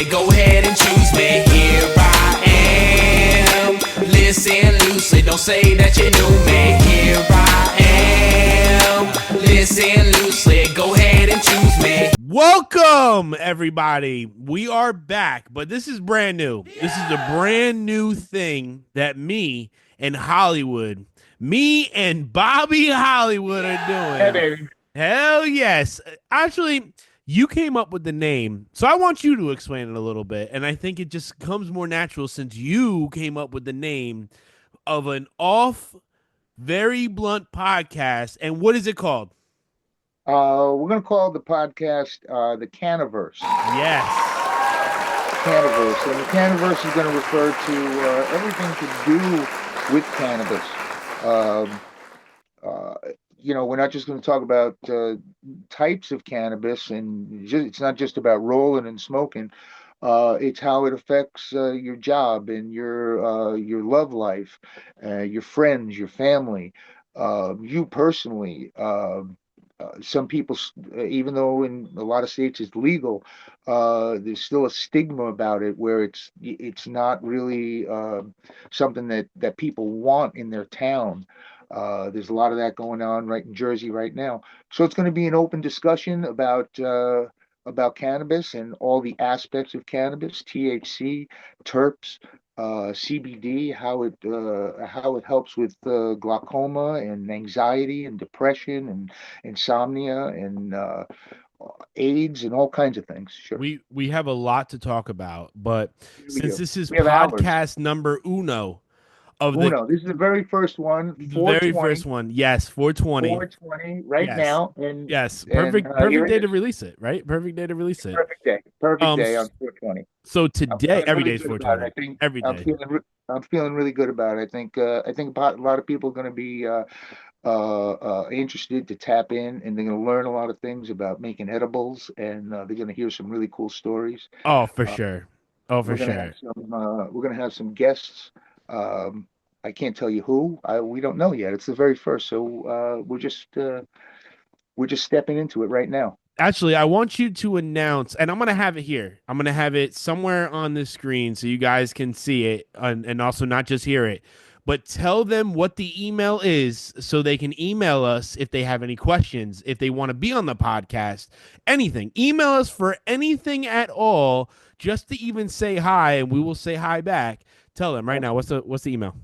loosely. Go ahead and choose me. Here I am. Listen loosely. Don't say that you knew me. Here I am. Listen loosely. Go ahead and choose me. Welcome, everybody. We are back, but this is brand new. This is a brand new thing that me and Bobby Hollywood are doing. Hey, baby. Hell yes. Actually, you came up with the name, so I want you to explain it a little bit, and I think it just comes more natural since you came up with the name of an VerryBlunt podcast. And what is it called? We're going to call the podcast the Cannaverse. Yes. Cannaverse. And the Cannaverse is going to refer to everything to do with cannabis. We're not just going to talk about types of cannabis, and it's not just about rolling and smoking. It's how it affects your job and your love life, your friends, your family, you personally. Some people, even though in a lot of states it's legal, there's still a stigma about it where it's not really something that people want in their town. There's a lot of that going on right in Jersey right now. So it's going to be an open discussion about cannabis and all the aspects of cannabis, THC, terps, CBD, how it helps with glaucoma and anxiety and depression and insomnia and AIDS and all kinds of things. Sure. We have a lot to talk about, but since this is podcast hours. Number uno of this is the very first one. The very first one. Yes, 420. 420 right yes. now. And yes, perfect day to release it, right? Perfect day to relece it. Perfect day on 420. So today, every day is 420. I think every day. I'm feeling really good about it. I think a lot of people are going to be interested to tap in, and they're going to learn a lot of things about making edibles, and they're going to hear some really cool stories. Oh, for sure. We're going to have some guests. I can't tell you who. We don't know yet. It's the very first, so we're just stepping into it right now. Actually, I want you to announce, and I'm going to have it here. I'm going to have it somewhere on the screen so you guys can see it and also not just hear it. But tell them what the email is so they can email us if they have any questions, if they want to be on the podcast, anything. Email us for anything at all, just to even say hi, and we will say hi back. Tell them right now. What's the email?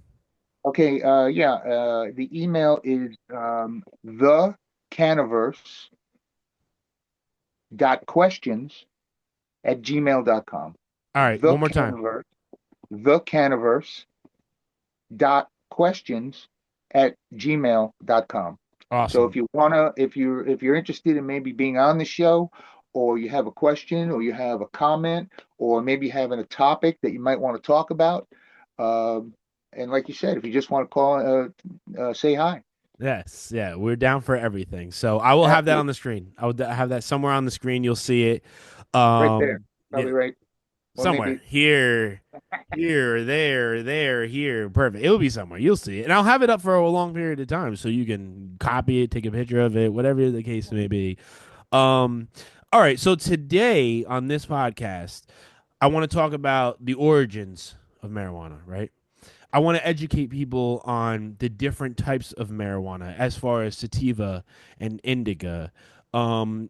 Okay. The email is the cannaverse.questions@gmail.com. All right. One more time. The cannaverse.questions@gmail.com. Awesome. So if you're interested in maybe being on the show, or you have a question, or you have a comment, or maybe having a topic that you might want to talk about, and like you said, if you just want to call, say hi. Yes, yeah, we're down for everything. So I will have that on the screen. I will have that somewhere on the screen. You'll see it. Right there. Probably right. Somewhere. Maybe. Here, there, here. Perfect. It'll be somewhere. You'll see it. And I'll have it up for a long period of time so you can copy it, take a picture of it, whatever the case may be. All right, so today on this podcast, I want to talk about the origins of marijuana, right? I want to educate people on the different types of marijuana as far as sativa and indica. I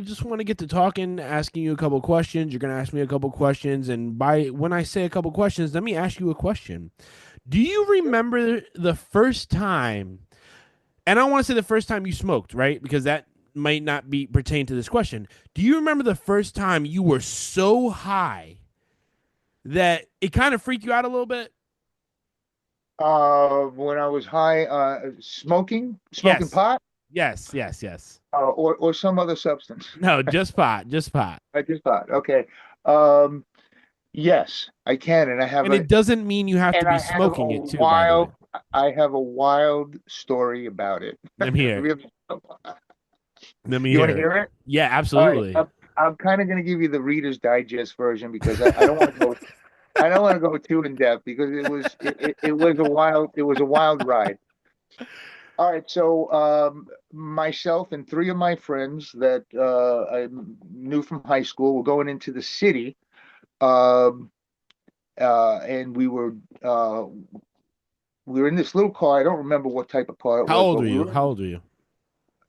just want to get to talking, asking you a couple questions. You're going to ask me a couple questions. And when I say a couple questions, let me ask you a question. Do you remember the first time, and I don't want to say the first time you smoked, right? Because that might not pertain to this question. Do you remember the first time you were so high that it kind of freaked you out a little bit? When I was high, smoking yes. pot? Yes. Or some other substance? No, just pot. Just pot. Okay. Yes, I can, and I have. And it doesn't mean you have to be smoking it too. I have a wild story about it. Let me hear. You want to hear it? Yeah, absolutely. I'm kind of going to give you the Reader's Digest version because I don't want to go. I don't want to go too in depth because it was a wild ride. All right, so myself and three of my friends that I knew from high school were going into the city, um, and we were in this little car. I don't remember what type of car it How was, old but were we you? were. How old were you?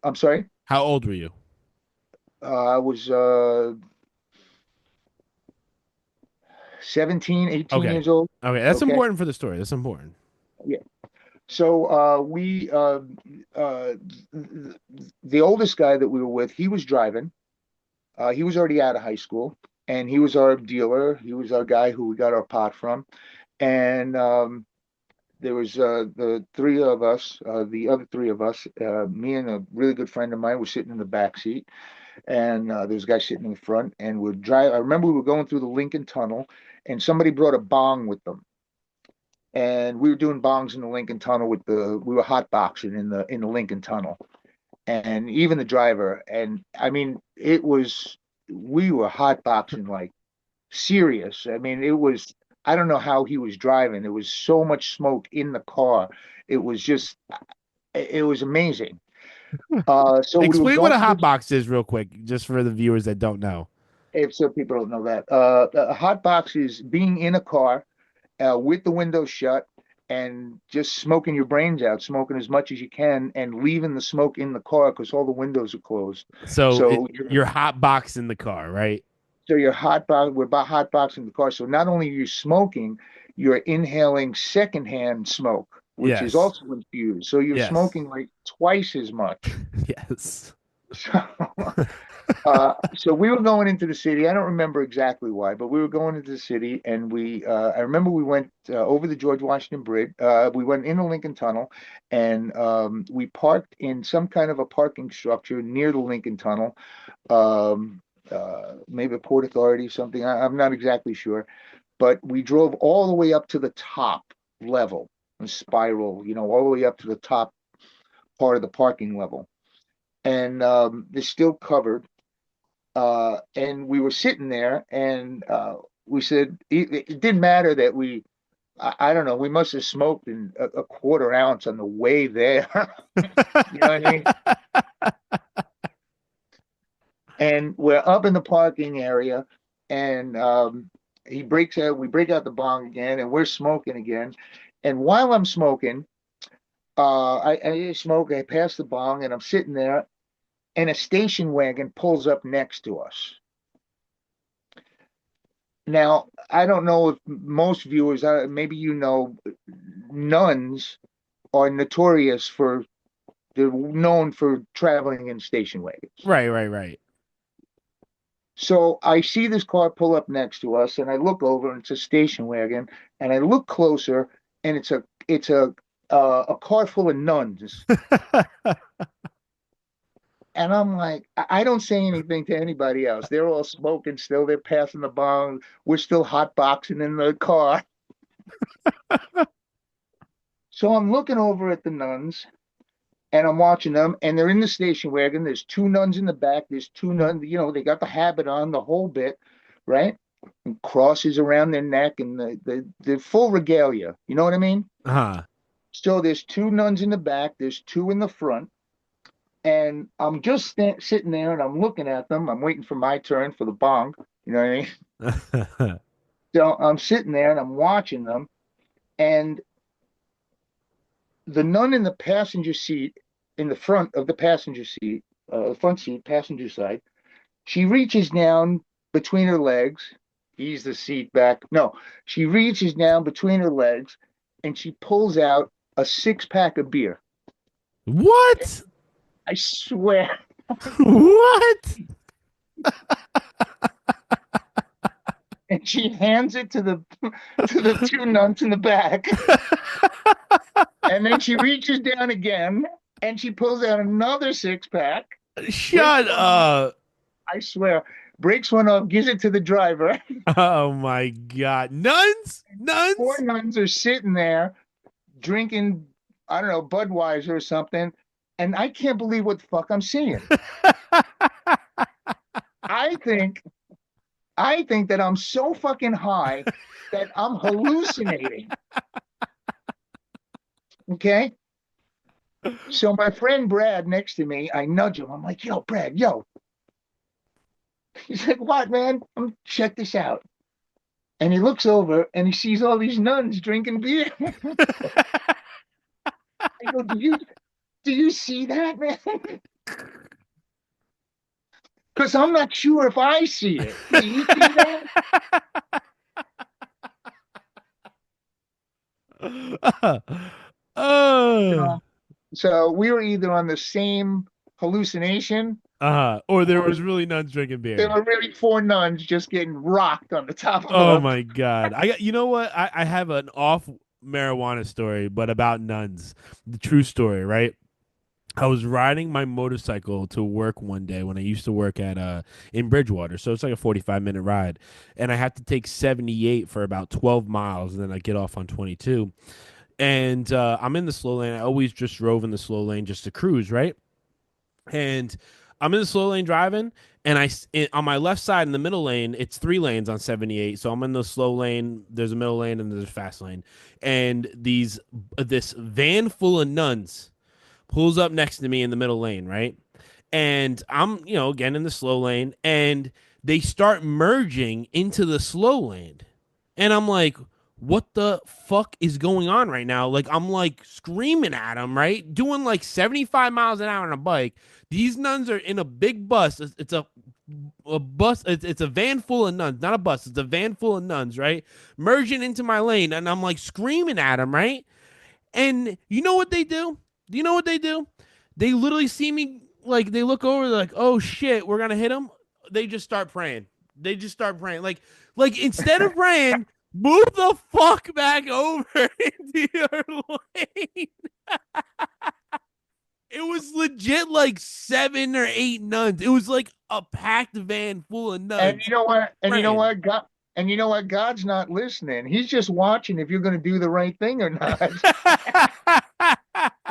I'm sorry. How old were you? I was 17, 18 Okay. years old. Okay, that's Okay. important for the story. That's important. Yeah. So we uh, the oldest guy that we were with, he was driving. He was already out of high school, and he was our dealer. He was our guy who we got our pot from. And there was the three of us, the other three of us, me and a really good friend of mine were sitting in the back seat, and there was a guy sitting in the front. And we're drive. I remember we were going through the Lincoln Tunnel, and somebody brought a bong with them. And we were doing bongs in the Lincoln Tunnel we were hot boxing in the Lincoln Tunnel, and even the driver. And I mean, we were hot boxing like serious. I mean, it was. I don't know how he was driving. There was so much smoke in the car. It was just, it was amazing. So we were Explain what going a through, hot box is real quick, just for the viewers that don't know. if so people don't know that, a hot box is being in a car with the window shut and just smoking your brains out, smoking as much as you can, and leaving the smoke in the car because all the windows are closed. So So you're you're hot box in the car, right? so you're we're about hot boxing the car. So not only are you smoking, you're inhaling secondhand smoke, which is Yes. also infused. So you're Yes. smoking like twice as much. Yes. So so we were going into the city. I don't remember exactly why, but we were going into the city, and I remember we went over the George Washington Bridge. We went in the Lincoln Tunnel, and we parked in some kind of a parking structure near the Lincoln Tunnel. Um, Maybe a Port Authority, something. I'm not exactly sure, but we drove all the way up to the top level and spiral, all the way up to the top part of the parking level, and it's still covered. And we were sitting there, and we said it didn't matter that I don't know, we must have smoked in a quarter ounce on the way there. You know what I mean? And we're up in the parking area, and we break out the bong again, and we're smoking again. And while I'm smoking, I smoke, I pass the bong, and I'm sitting there, and a station wagon pulls up next to us. Now, I don't know if most viewers, maybe nuns are notorious they're known for traveling in station wagons. Right, right, right. So I see this car pull up next to us, and I look over, and it's a station wagon, and I look closer, and it's a car full of nuns. And I'm like, I don't say anything to anybody else. They're all smoking still. They're passing the bong. We're still hot boxing in the car. So I'm looking over at the nuns, and I'm watching them, and they're in the station wagon. There's two nuns in the back. There's two nuns, they got the habit on the whole bit, right? And crosses around their neck and the full regalia. You know what I mean? Huh. So there's two nuns in the back. There's two in the front. And I'm just sitting there, and I'm looking at them. I'm waiting for my turn for the bong. You know what I mean? So I'm sitting there, and I'm watching them. And the nun in the passenger seat, in the front of the passenger seat, front seat, passenger side, she reaches down between her legs, ease the seat back. No, she reaches down between her legs, and she pulls out a 6-pack of beer. What? I swear. What? And she hands it to the two nuns in the back. And then she reaches down again, and she pulls out another 6-pack. Shut up. I swear, breaks one off, gives it to the driver. Oh my God. Nuns? Four Nuns? nuns are sitting there drinking, I don't know, Budweiser or something. And I can't believe what the fuck I'm seeing. I think I think that I'm so fucking high that I'm hallucinating. Okay? So my friend Brad next to me, I nudge him. I'm like, yo, Brad, yo. He's like, what, man? Check this out. And he looks over and he sees all these nuns drinking beer. I go, do you see that, man? Because I'm not sure if I see it. Do you see that? uh, So we were either on the same hallucination, or there or was really nuns drinking there beer. were really four nuns just getting rocked on the top of Oh a. my god! You know what? I have an off marijuana story, but about nuns. The true story, right? I was riding my motorcycle to work one day when I used to work at in Bridgewater. So it's like a 45-minute ride. And I have to take 78 for about 12 miles and then I get off on 22. And I'm in the slow lane. I always just drove in the slow lane just to cruise, right? And I'm in the slow lane driving, and on my left side in the middle lane, it's 3 lanes on 78. So I'm in the slow lane. There's a middle lane and there's a fast lane, and this van full of nuns pulls up next to me in the middle lane, right? And I'm, again in the slow lane, and they start merging into the slow lane. And I'm like, what the fuck is going on right now? Like, I'm like screaming at them, right? Doing like 75 miles an hour on a bike. These nuns are in a big bus. It's a bus. It's a van full of nuns, not a bus. It's a van full of nuns, right? Merging into my lane. And I'm like screaming at them, right? And you know what they do? Do you know what they do? They literally see me, like, they look over, they're like, oh shit, we're gonna hit them. They just start praying. They just start praying. Like instead of praying, move the fuck back over into your lane. It was legit like 7 or 8 nuns. It was like a packed van full of And nuns you know what? And you know praying. what? God's not listening. He's just watching if you're going to do the right thing or not.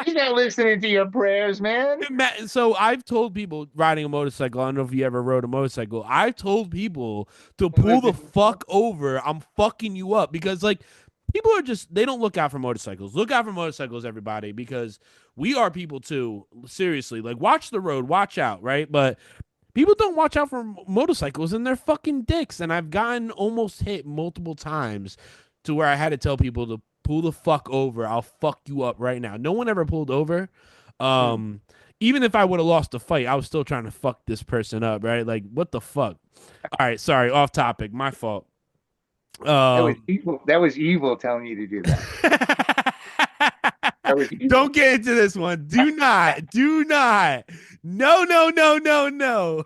He's not listening to your prayers, man. So I've told people riding a motorcycle. I don't know if you ever rode a motorcycle. I've told people to He pull lived the in fuck over. I'm fucking you up because like people are just they don't look out for motorcycles. Look out for motorcycles, everybody, because we are people too. Seriously, like watch the road, watch out, right? But people don't watch out for motorcycles and they're fucking dicks. And I've gotten almost hit multiple times to where I had to tell people to pull the fuck over. I'll fuck you up right now. No one ever pulled over. Hmm. Um, Even if I would have lost the fight, I was still trying to fuck this person up, right? Like, what the fuck? All right, sorry, off topic. My fault. That was Um, evil. That was evil telling you to do that. That was evil. don't get into this one. Do not. Do not. No, no, no, no, no.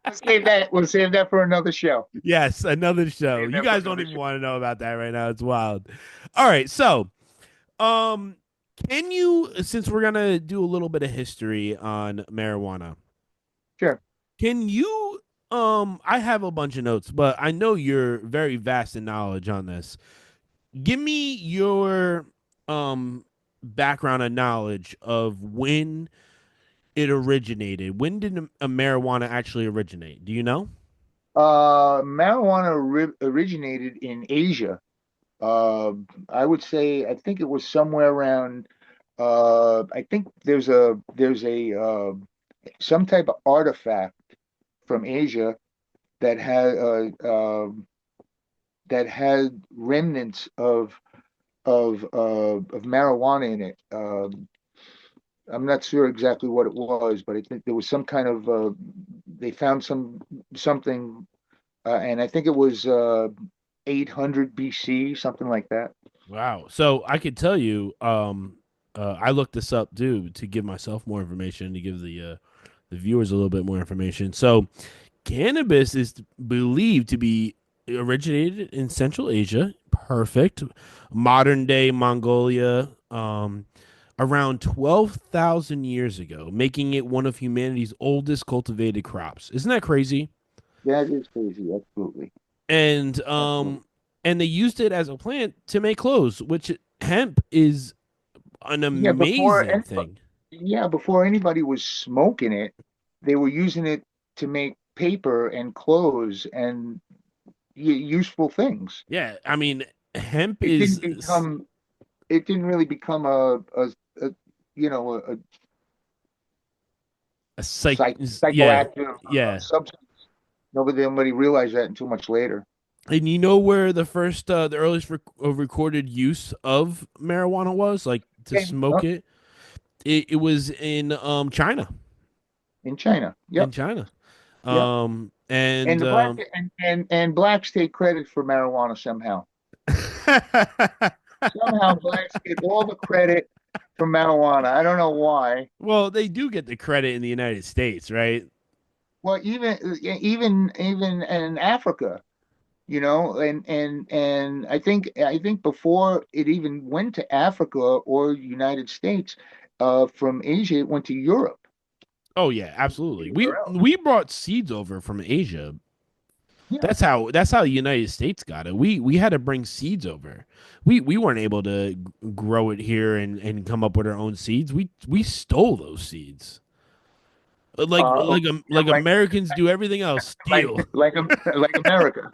We'll save that for another show. Yes, another show. Save You that for guys don't another even show. want to know about that right now. It's wild. All right, so um can you since we're gonna do a little bit of history on marijuana, Sure. can you I have a bunch of notes, but I know you're very vast in knowledge on this. Give me your background and knowledge of when it originated. When did a marijuana actually originate? Do you know? Marijuana originated in Asia. Uh, I would say I think it was somewhere around. I think there's a some type of artifact from Asia that had that had remnants of marijuana in it. I'm not sure exactly what it was, but I think there was some kind of they found something, and I think it was 800 BC, something like that. Wow. So I could tell you, I looked this up too to give myself more information, to give the viewers a little bit more information. So cannabis is believed to be originated in Central Asia. Perfect. Modern day Mongolia, around 12,000 years ago, making it one of humanity's oldest cultivated crops. Isn't that crazy? That is crazy. Absolutely. And Absolutely. and they used it as a plant to make clothes, which hemp is an Yeah, amazing thing. before anybody was smoking it, they were using it to make paper and clothes and useful things. Yeah, I mean, hemp It is didn't become it didn't really become a you know a A psych, yeah, psychoactive yeah. substance. Nobody realized that until much later. And you know where the earliest recorded use of marijuana was, like to Okay. smoke it? It was in China, In China. in Yep. China. Yep. And And the and blacks take credit for marijuana somehow. Somehow blacks get all the credit for marijuana. I don't know why. well, they do get the credit in the United States, right? Well, even in Africa, and I think before it even went to Africa or United States, from Asia it went to Europe, Oh yeah, absolutely. We anywhere else. we brought seeds over from Asia. Yeah. That's how the United States got it. We had to bring seeds over. We weren't able to grow it here and come up with our own seeds. We stole those seeds. Okay. Like Like Americans do everything else, like steal. like America.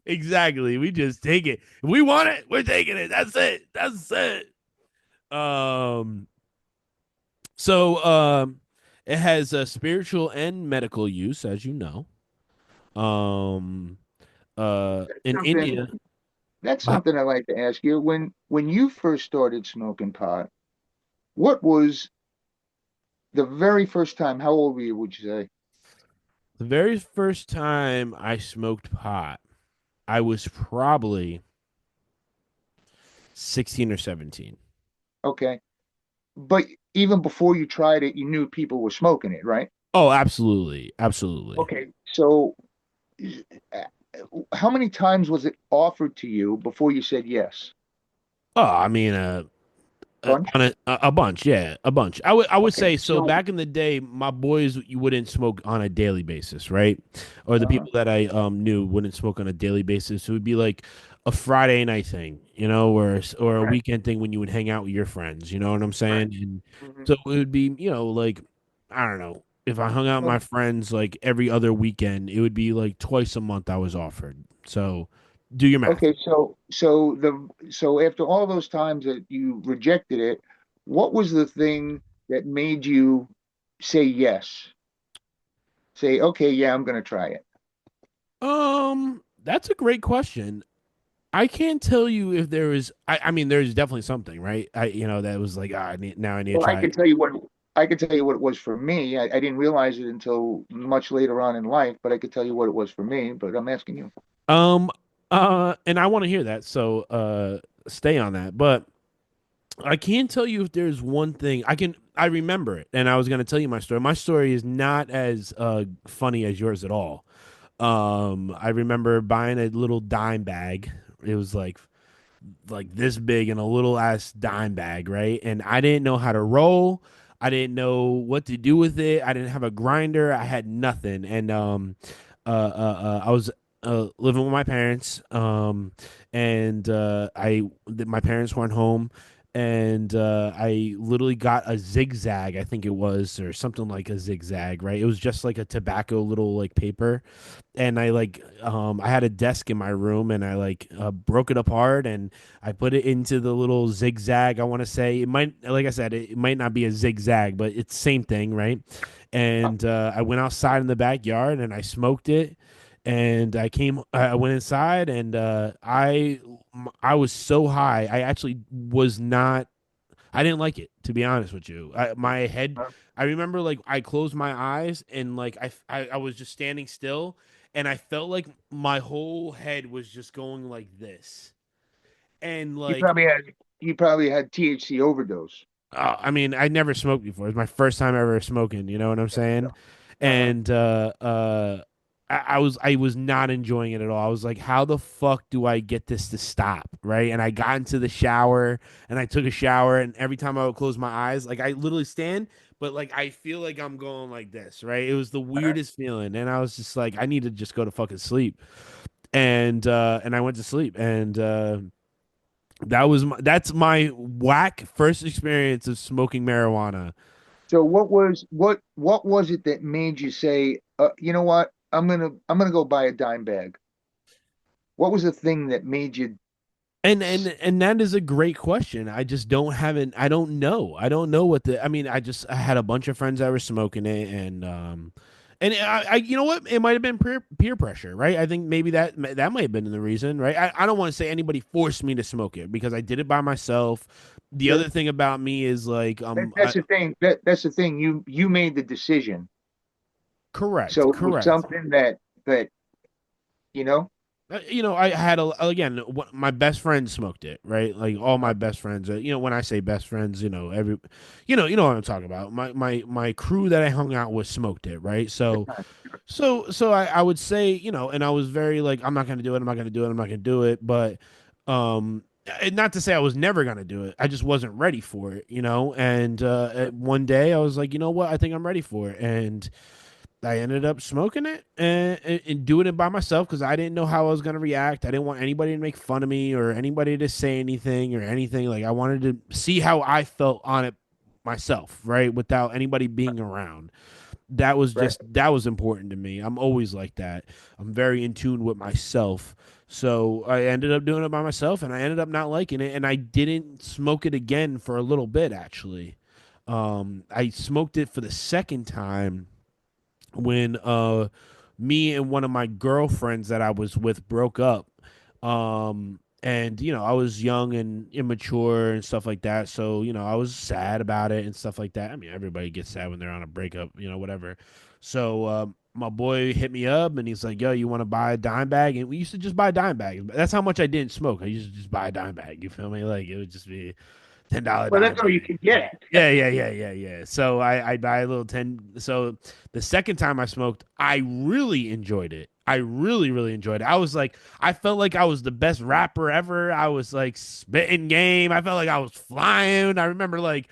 Exactly. We just take it. If we want it, we're taking it. That's it. That's it. Um so it has a spiritual and medical use, as you know. Um in Something India. that's something I like to ask you. When you first started smoking pot, what was the very first time? How old were you, would you say? The very first time I smoked pot, I was probably 16 or 17. Okay. But even before you tried it, you knew people were smoking it, right? Oh, absolutely. Absolutely. Okay. So uh, how many times was it offered to you before you said yes? Oh, I mean, Bunch? on a bunch, yeah, a bunch. I would Okay. say so. So, Back in the day, my boys you wouldn't smoke on a daily basis, right? Or the uh-huh. people that I knew wouldn't smoke on a daily basis. It would be like a Friday night thing, or a Right. weekend thing when you would hang out with your friends. You know what I'm Right. saying? And Hmm. so it would be, like I don't know. If I hung out with my friends like every other weekend, it would be like twice a month I was offered. So do your math. Okay. So after all those times that you rejected it, what was the thing that made you say yes? Say, okay, yeah, I'm going to try it. That's a great question. I can't tell you if there is. I mean, there's definitely something, right? That was like, I need to Well, try it. I could tell you what it was for me. I didn't realize it until much later on in life, but I could tell you what it was for me. But I'm asking you. Um, and I want to hear that, so stay on that. But I can't tell you if there's one thing I can. I remember it, and I was going to tell you my story. My story is not as funny as yours at all. I remember buying a little dime bag. It was like this big in a little ass dime bag, right? And I didn't know how to roll. I didn't know what to do with it. I didn't have a grinder. I had nothing. And I was living with my parents. And my parents weren't home. And I literally got a zigzag, I think it was, or something like a zigzag, right? It was just like a tobacco little like paper, and I had a desk in my room, and I broke it apart, and I put it into the little zigzag. I want to say it might, like I said, it might not be a zigzag, but it's the same thing, right? And I went outside in the backyard and I smoked it, and I went inside, and I was so high. I actually was not. I didn't like it, to be honest with you. My head, I remember like I closed my eyes, and like I was just standing still, and I felt like my whole head was just going like this. And You like probably had you probably had THC overdose. I mean, I never smoked before. It was my first time ever smoking. You know what I'm saying? Uh-huh. And I was not enjoying it at all. I was like, how the fuck do I get this to stop? Right? And I got into the shower and I took a shower, and every time I would close my eyes, like I literally stand, but like I feel like I'm going like this. Right? It was the weirdest feeling, and I was just like, I need to just go to fucking sleep. And I went to sleep, and that's my whack first experience of smoking marijuana. So what was it that made you say, you know what? I'm gonna go buy a dime bag. What was the thing that made you? And that is a great question. I just don't haven't I don't know. I don't know what the I mean, I had a bunch of friends that were smoking it and I you know what? It might have been peer pressure, right? I think maybe that might have been the reason, right? I don't want to say anybody forced me to smoke it because I did it by myself. The Sure. other thing about me is like That's the thing. That's the thing. You made the decision, correct, so it was correct. something that you know. You know, I had again. My best friend smoked it, right? Like all my Uh, best friends. You know, when I say best friends, you know, you know what I'm talking about. My crew that I hung out with smoked it, right? So I would say, you know, and I was very like, I'm not gonna do it. I'm not gonna do it. I'm not gonna do it. But, and not to say I was never gonna do it. I just wasn't ready for it, you know. And one day I was like, you know what? I think I'm ready for it, and I ended up smoking it and doing it by myself because I didn't know how I was going to react. I didn't want anybody to make fun of me or anybody to say anything or anything. Like, I wanted to see how I felt on it myself, right? Without anybody being around. right. That was important to me. I'm always like that. I'm very in tune with myself. So I ended up doing it by myself and I ended up not liking it. And I didn't smoke it again for a little bit, actually. I smoked it for the second time when me and one of my girlfriends that I was with broke up. And you know, I was young and immature and stuff like that. So, you know, I was sad about it and stuff like that. I mean, everybody gets sad when they're on a breakup, you know, whatever. So, my boy hit me up and he's like, "Yo, you want to buy a dime bag?" And we used to just buy dime bags. That's how much I didn't smoke. I used to just buy a dime bag. You feel me? Like it would just be $10 Well, dime that's all you bag. can get. Yeah. So I buy a little 10. So the second time I smoked, I really enjoyed it. I really enjoyed it. I was like, I felt like I was the best rapper ever. I was like spitting game. I felt like I was flying. I remember like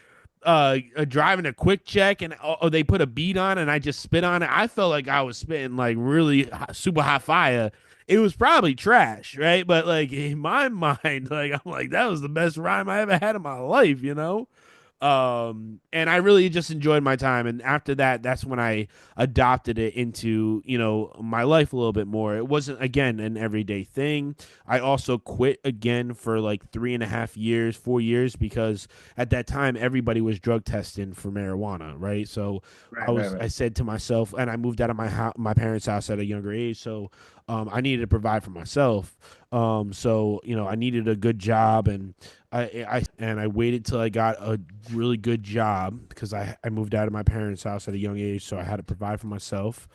driving a quick check and they put a beat on and I just spit on it. I felt like I was spitting like really super hot fire. It was probably trash, right? But like in my mind, like I'm like that was the best rhyme I ever had in my life, you know? And I really just enjoyed my time, and after that, that's when I adopted it into, you know, my life a little bit more. It wasn't again an everyday thing. I also quit again for like 3.5 years 4 years because at that time everybody was drug testing for marijuana, right? So Right, right, I right. said to myself, and I moved out of my parents' house at a younger age, so I needed to provide for myself. So you know, I needed a good job, and I waited till I got a really good job because I moved out of my parents' house at a young age, so I had to provide for myself,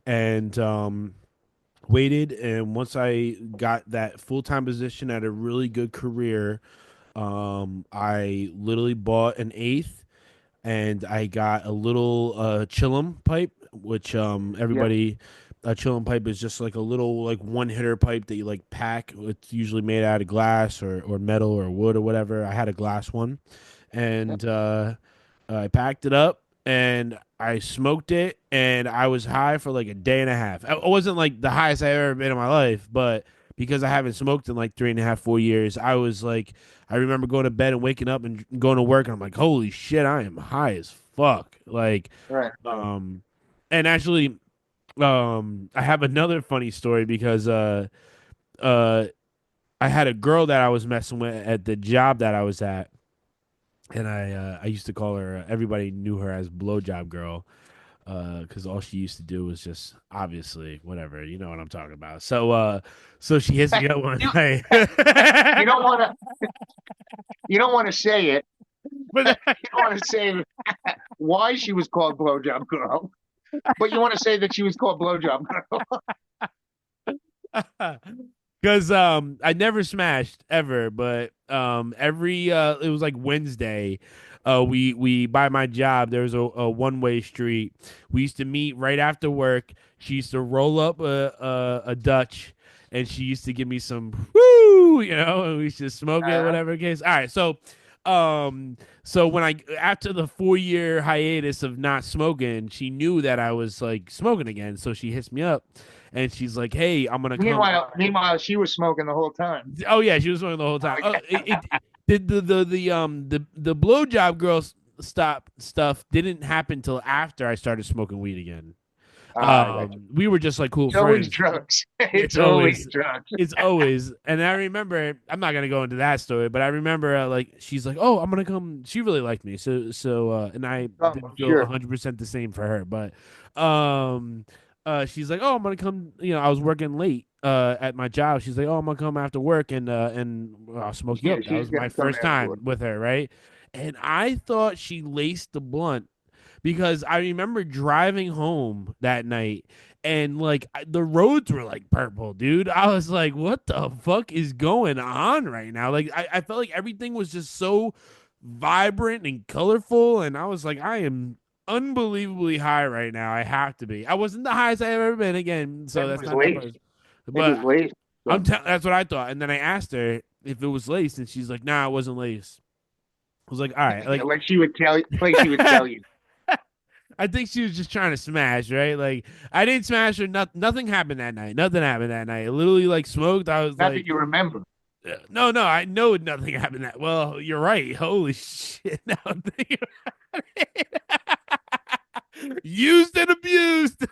and waited. And once I got that full time position at a really good career, I literally bought an eighth and I got a little chillum pipe, which Yeah. everybody a chillum pipe is just like a little like one hitter pipe that you like pack. It's usually made out of glass or metal or wood or whatever. I had a glass one, Yeah. and I packed it up and I smoked it, and I was high for like a day and a half. I wasn't like the highest I've ever been in my life, but because I haven't smoked in like 3.5, 4 years, I was like, I remember going to bed and waking up and going to work, and I'm like, holy shit, I am high as fuck. Like, Right. um, and actually, I have another funny story because uh, I had a girl that I was messing with at the job that I was at, and I used to call her. Everybody knew her as blowjob girl, because all she used to do was just obviously whatever, you know what I'm talking about. So she hits me up one You night, you don't want to you don't want to say it. but You don't want to say why she was called Blowjob Girl, but you want to say that she was called Blowjob Girl. because I never smashed ever, but every it was like Wednesday. We by my job there was a one way street. We used to meet right after work. She used to roll up a Dutch, and she used to give me some woo, you know, and we used to smoke it, Uh, whatever the case. All right, so when I after the 4 year hiatus of not smoking, she knew that I was like smoking again, so she hits me up and she's like, "Hey, I'm gonna come." meanwhile, she was smoking the whole time. Oh yeah, she was smoking the whole time. Oh, the blowjob girl stop stuff didn't happen till after I started smoking weed again. I got you. We were just like cool It's always friends. drugs. It's It's always always drugs. it's always, and I remember, I'm not gonna go into that story, but I remember like she's like, oh, I'm gonna come. She really liked me, and I Oh, didn't I'm feel sure. 100% the same for her, but um, she's like, oh, I'm gonna come. I was working late at my job. She's like, oh, I'm gonna come after work and I'll smoke you Yeah, up. That she's was my gonna come first afterward. time with her, right? And I thought she laced the blunt because I remember driving home that night and like the roads were like purple, dude. I was like, what the fuck is going on right now? Like, I felt like everything was just so vibrant and colorful. And I was like, I am unbelievably high right now. I have to be. I wasn't the highest I've ever been again. So It that's was not that laced. person. It was But laced. So that's what I thought. And then I asked her if it was laced, and she's like, nah, it wasn't laced. I was like, all right. yeah, Like, like she would tell you. I think she was just trying to smash, right? Like I didn't smash her. Nothing happened that night. Nothing happened that night. I literally like smoked. I was Not that like, you remember. no, no. I know nothing happened that. Well, you're right. Holy shit! Now I'm thinking about it. Used and abused.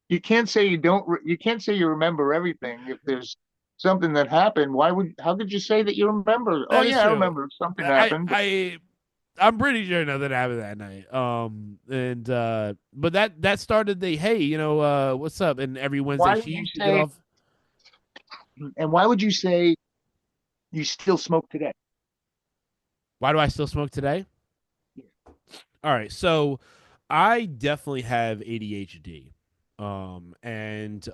You can't say you don't. You can't say you remember everything. If there's something that happened, why would? How could you say that you remember? Oh That is yeah, I true. remember something I happened. I I'm pretty sure nothing happened that night. And but that started the hey, what's up? And every Wednesday Why she would you used to get say? off. And why would you say you still smoke today? Why do I still smoke today? All right, so I definitely have ADHD, and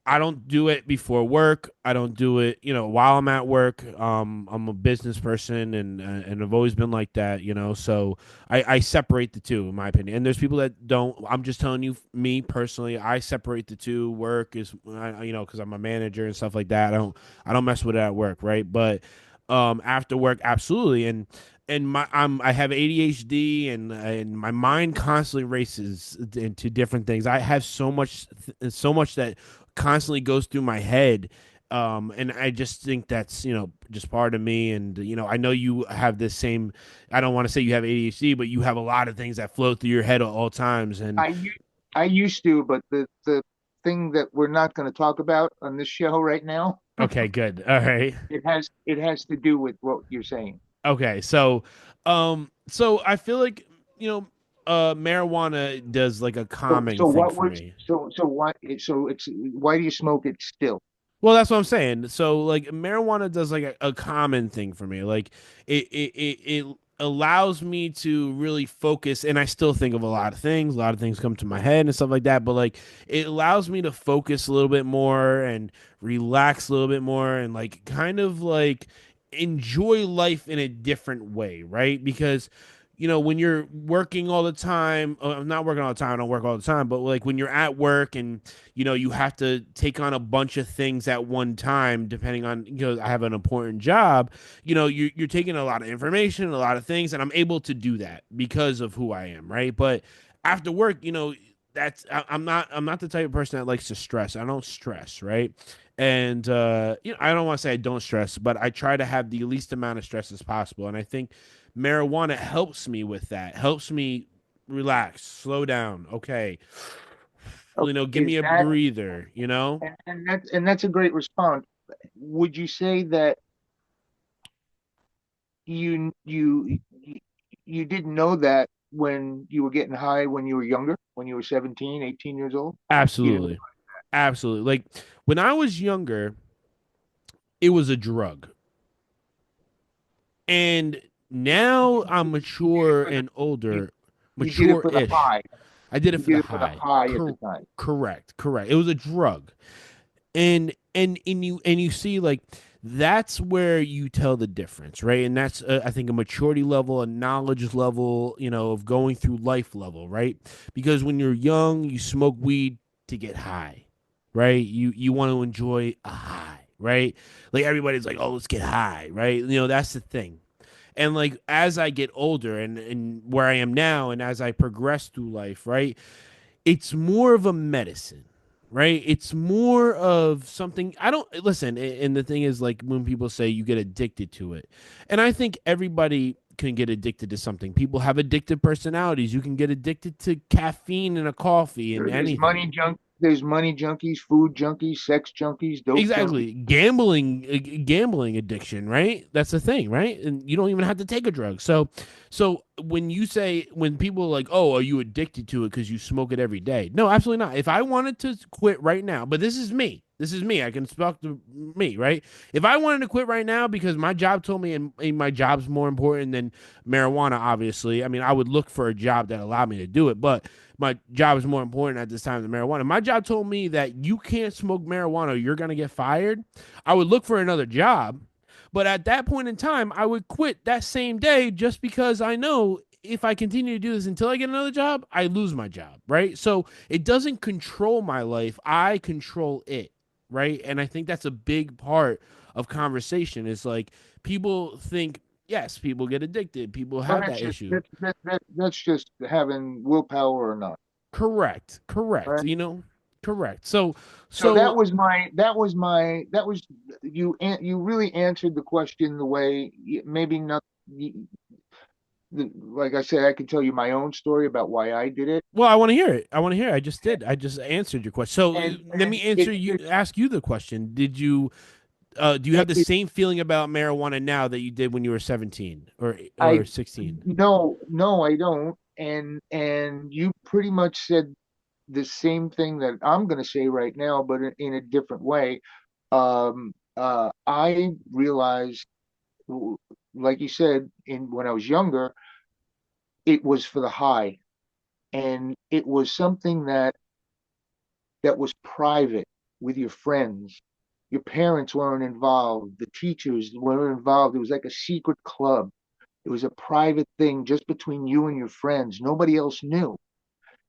I don't do it before work. I don't do it, while I'm at work. I'm a business person, and I've always been like that, So I separate the two, in my opinion. And there's people that don't. I'm just telling you, me personally, I separate the two. Work is, because I'm a manager and stuff like that. I don't mess with it at work, right? But after work, absolutely. And I have ADHD and my mind constantly races into different things. I have so much that constantly goes through my head. And I just think that's, just part of me. And, I know you have this same, I don't want to say you have ADHD, but you have a lot of things that flow through your head at all times. And I I used to, but the thing that we're not going to talk about on this show right now, okay, good. All right. it has to do with what you're saying. Okay. So I feel like, you know, marijuana does like a So calming so thing what for would me. why do you smoke it still? Well, that's what I'm saying. So, like, marijuana does like a common thing for me. Like, it allows me to really focus, and I still think of a lot of things. A lot of things come to my head and stuff like that. But like, it allows me to focus a little bit more and relax a little bit more, and like, kind of like enjoy life in a different way, right? Because when you're working all the time, I'm not working all the time, I don't work all the time, but like when you're at work and you have to take on a bunch of things at one time, depending on, I have an important job, you're taking a lot of information, a lot of things, and I'm able to do that because of who I am, right? But after work, I'm not the type of person that likes to stress. I don't stress, right? And I don't want to say I don't stress, but I try to have the least amount of stress as possible. And I think marijuana helps me with that. Helps me relax, slow down. Okay, give Is me a that breather. and that's a great response. Would you say that you you you didn't know that when you were getting high when you were younger, when you were 17, 18 years old? You didn't. Absolutely. Absolutely. Like when I was younger, it was a drug. And now I'm You did it mature for the and you, older, you did it for the mature-ish. high. I did it You for the did it for the high. high at the time. Correct. Correct. It was a drug. And you see, like, that's where you tell the difference, right? And that's I think a maturity level, a knowledge level, of going through life level, right? Because when you're young, you smoke weed to get high, right? You want to enjoy a high, right? Like everybody's like, oh, let's get high, right? That's the thing. And like as I get older and where I am now, and as I progress through life, right, it's more of a medicine, right? It's more of something. I don't listen. And the thing is, like, when people say you get addicted to it, and I think everybody can get addicted to something. People have addictive personalities. You can get addicted to caffeine in a coffee and anything. There's money junkies, food junkies, sex junkies, dope junkies. Exactly. Gambling addiction, right? That's the thing, right? And you don't even have to take a drug. So when people are like, "Oh, are you addicted to it because you smoke it every day?" No, absolutely not. If I wanted to quit right now, but this is me. This is me. I can speak to me, right? If I wanted to quit right now because my job told me and my job's more important than marijuana, obviously. I mean, I would look for a job that allowed me to do it, but my job is more important at this time than marijuana. My job told me that you can't smoke marijuana, you're going to get fired. I would look for another job. But at that point in time, I would quit that same day just because I know if I continue to do this until I get another job, I lose my job, right? So it doesn't control my life. I control it, right? And I think that's a big part of conversation. Is like people think, yes, people get addicted. People Well, have that's that just issue. that's just having willpower or not, Correct. right? Correct. So, So so that was you really answered the question the way maybe not like I said, I can tell you my own story about why I did it, well, I want to hear it. I want to hear it. I just did. I just answered your question. So let and me answer you. Ask you the question. Did you? Do you have the it same feeling about marijuana now that you did when you were 17 I or 16? no, I don't, and you pretty much said the same thing that I'm going to say right now, but in a different way. I realized, like you said, in when I was younger, it was for the high, and it was something that was private with your friends. Your parents weren't involved. The teachers weren't involved. It was like a secret club. It was a private thing just between you and your friends. Nobody else knew,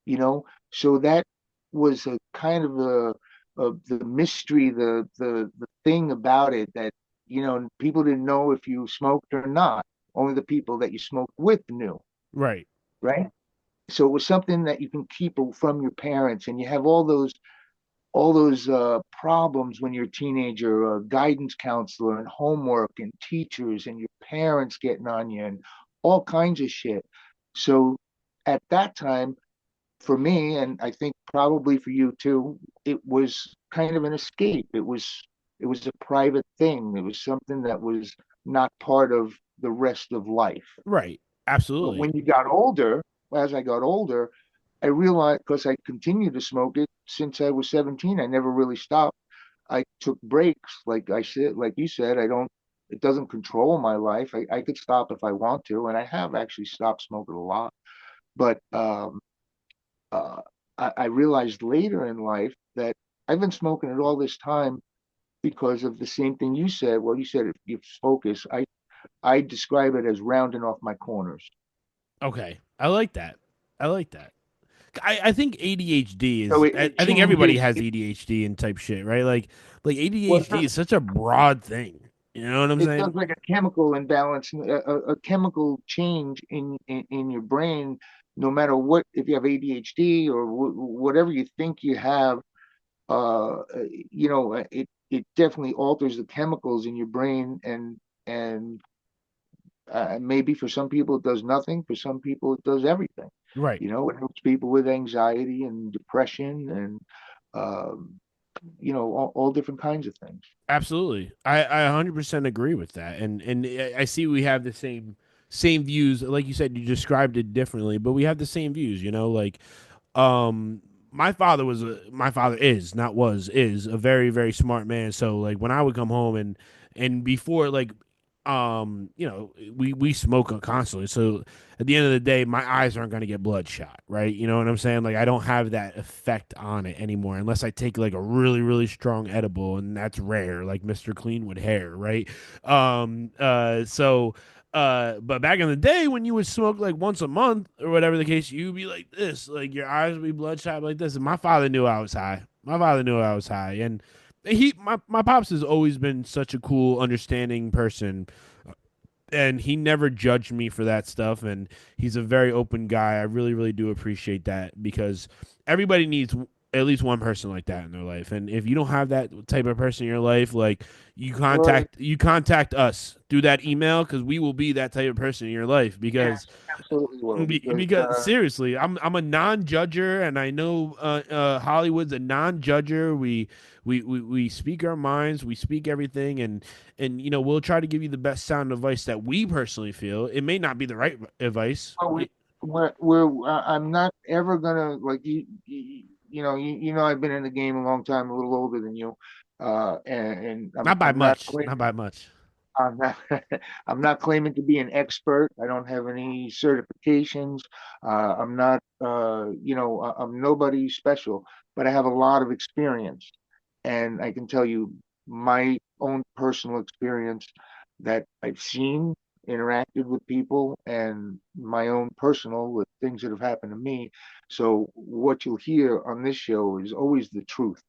you know. So that was a kind of the mystery, the thing about it that people didn't know if you smoked or not. Only the people that you smoked with knew, Right. right? So it was something that you can keep from your parents, and you have all those problems when you're a teenager, guidance counselor and homework and teachers and your parents getting on you and all kinds of shit. So at that time, for me, and I think probably for you too, it was kind of an escape. It was a private thing. It was something that was not part of the rest of life. Right. But Absolutely. when you got older, as I got older, I realized because I continued to smoke it since I was 17, I never really stopped. I took breaks, like I said, like you said, it doesn't control my life. I could stop if I want to, and I have actually stopped smoking a lot. But uh, I realized later in life that I've been smoking it all this time because of the same thing you said. Well, you said if you focus, I describe it as rounding off my corners. Okay. I like that. I like that. I think ADHD So is. it I think everybody changes. has ADHD and type shit, right? Like Well, ADHD is such a broad thing. You know what I'm it does saying? like a chemical imbalance, a chemical change in your brain. No matter what, if you have ADHD or whatever you think you have, uh, it definitely alters the chemicals in your brain, and maybe for some people it does nothing. For some people it does everything. Right. It helps people with anxiety and depression and um, all different kinds of things. Absolutely. I 100% agree with that. And I see we have the same views. Like you said, you described it differently, but we have the same views, like um my father is not was is a very very smart man. So like when I would come home and before like we smoke constantly, so at the end of the day my eyes aren't going to get bloodshot, right? You know what I'm saying? Like I don't have that effect on it anymore unless I take like a really really strong edible, and that's rare, like Mr. Clean with hair, right? But back in the day when you would smoke like once a month or whatever the case, you'd be like this, like your eyes would be bloodshot like this. And my father knew I was high. My father knew I was high. And my pops has always been such a cool, understanding person. And he never judged me for that stuff. And he's a very open guy. I really, really do appreciate that because everybody needs at least one person like that in their life. And if you don't have that type of person in your life, like Well, you contact us through that email because we will be that type of person in your life because yes, absolutely will, because because seriously, I'm a non-judger, and I know Hollywood's a non-judger. We speak our minds, we speak everything, and we'll try to give you the best sound advice that we personally feel. It may not be the right advice. well, I'm not ever gonna like you know I've been in the game a long time, a little older than you, and Not by I'm not much, not claiming by much. I'm not I'm not claiming to be an expert. I don't have any certifications. I'm not I'm nobody special, but I have a lot of experience, and I can tell you my own personal experience that I've seen, interacted with people, and my own personal with things that have happened to me. So what you'll hear on this show is always the truth.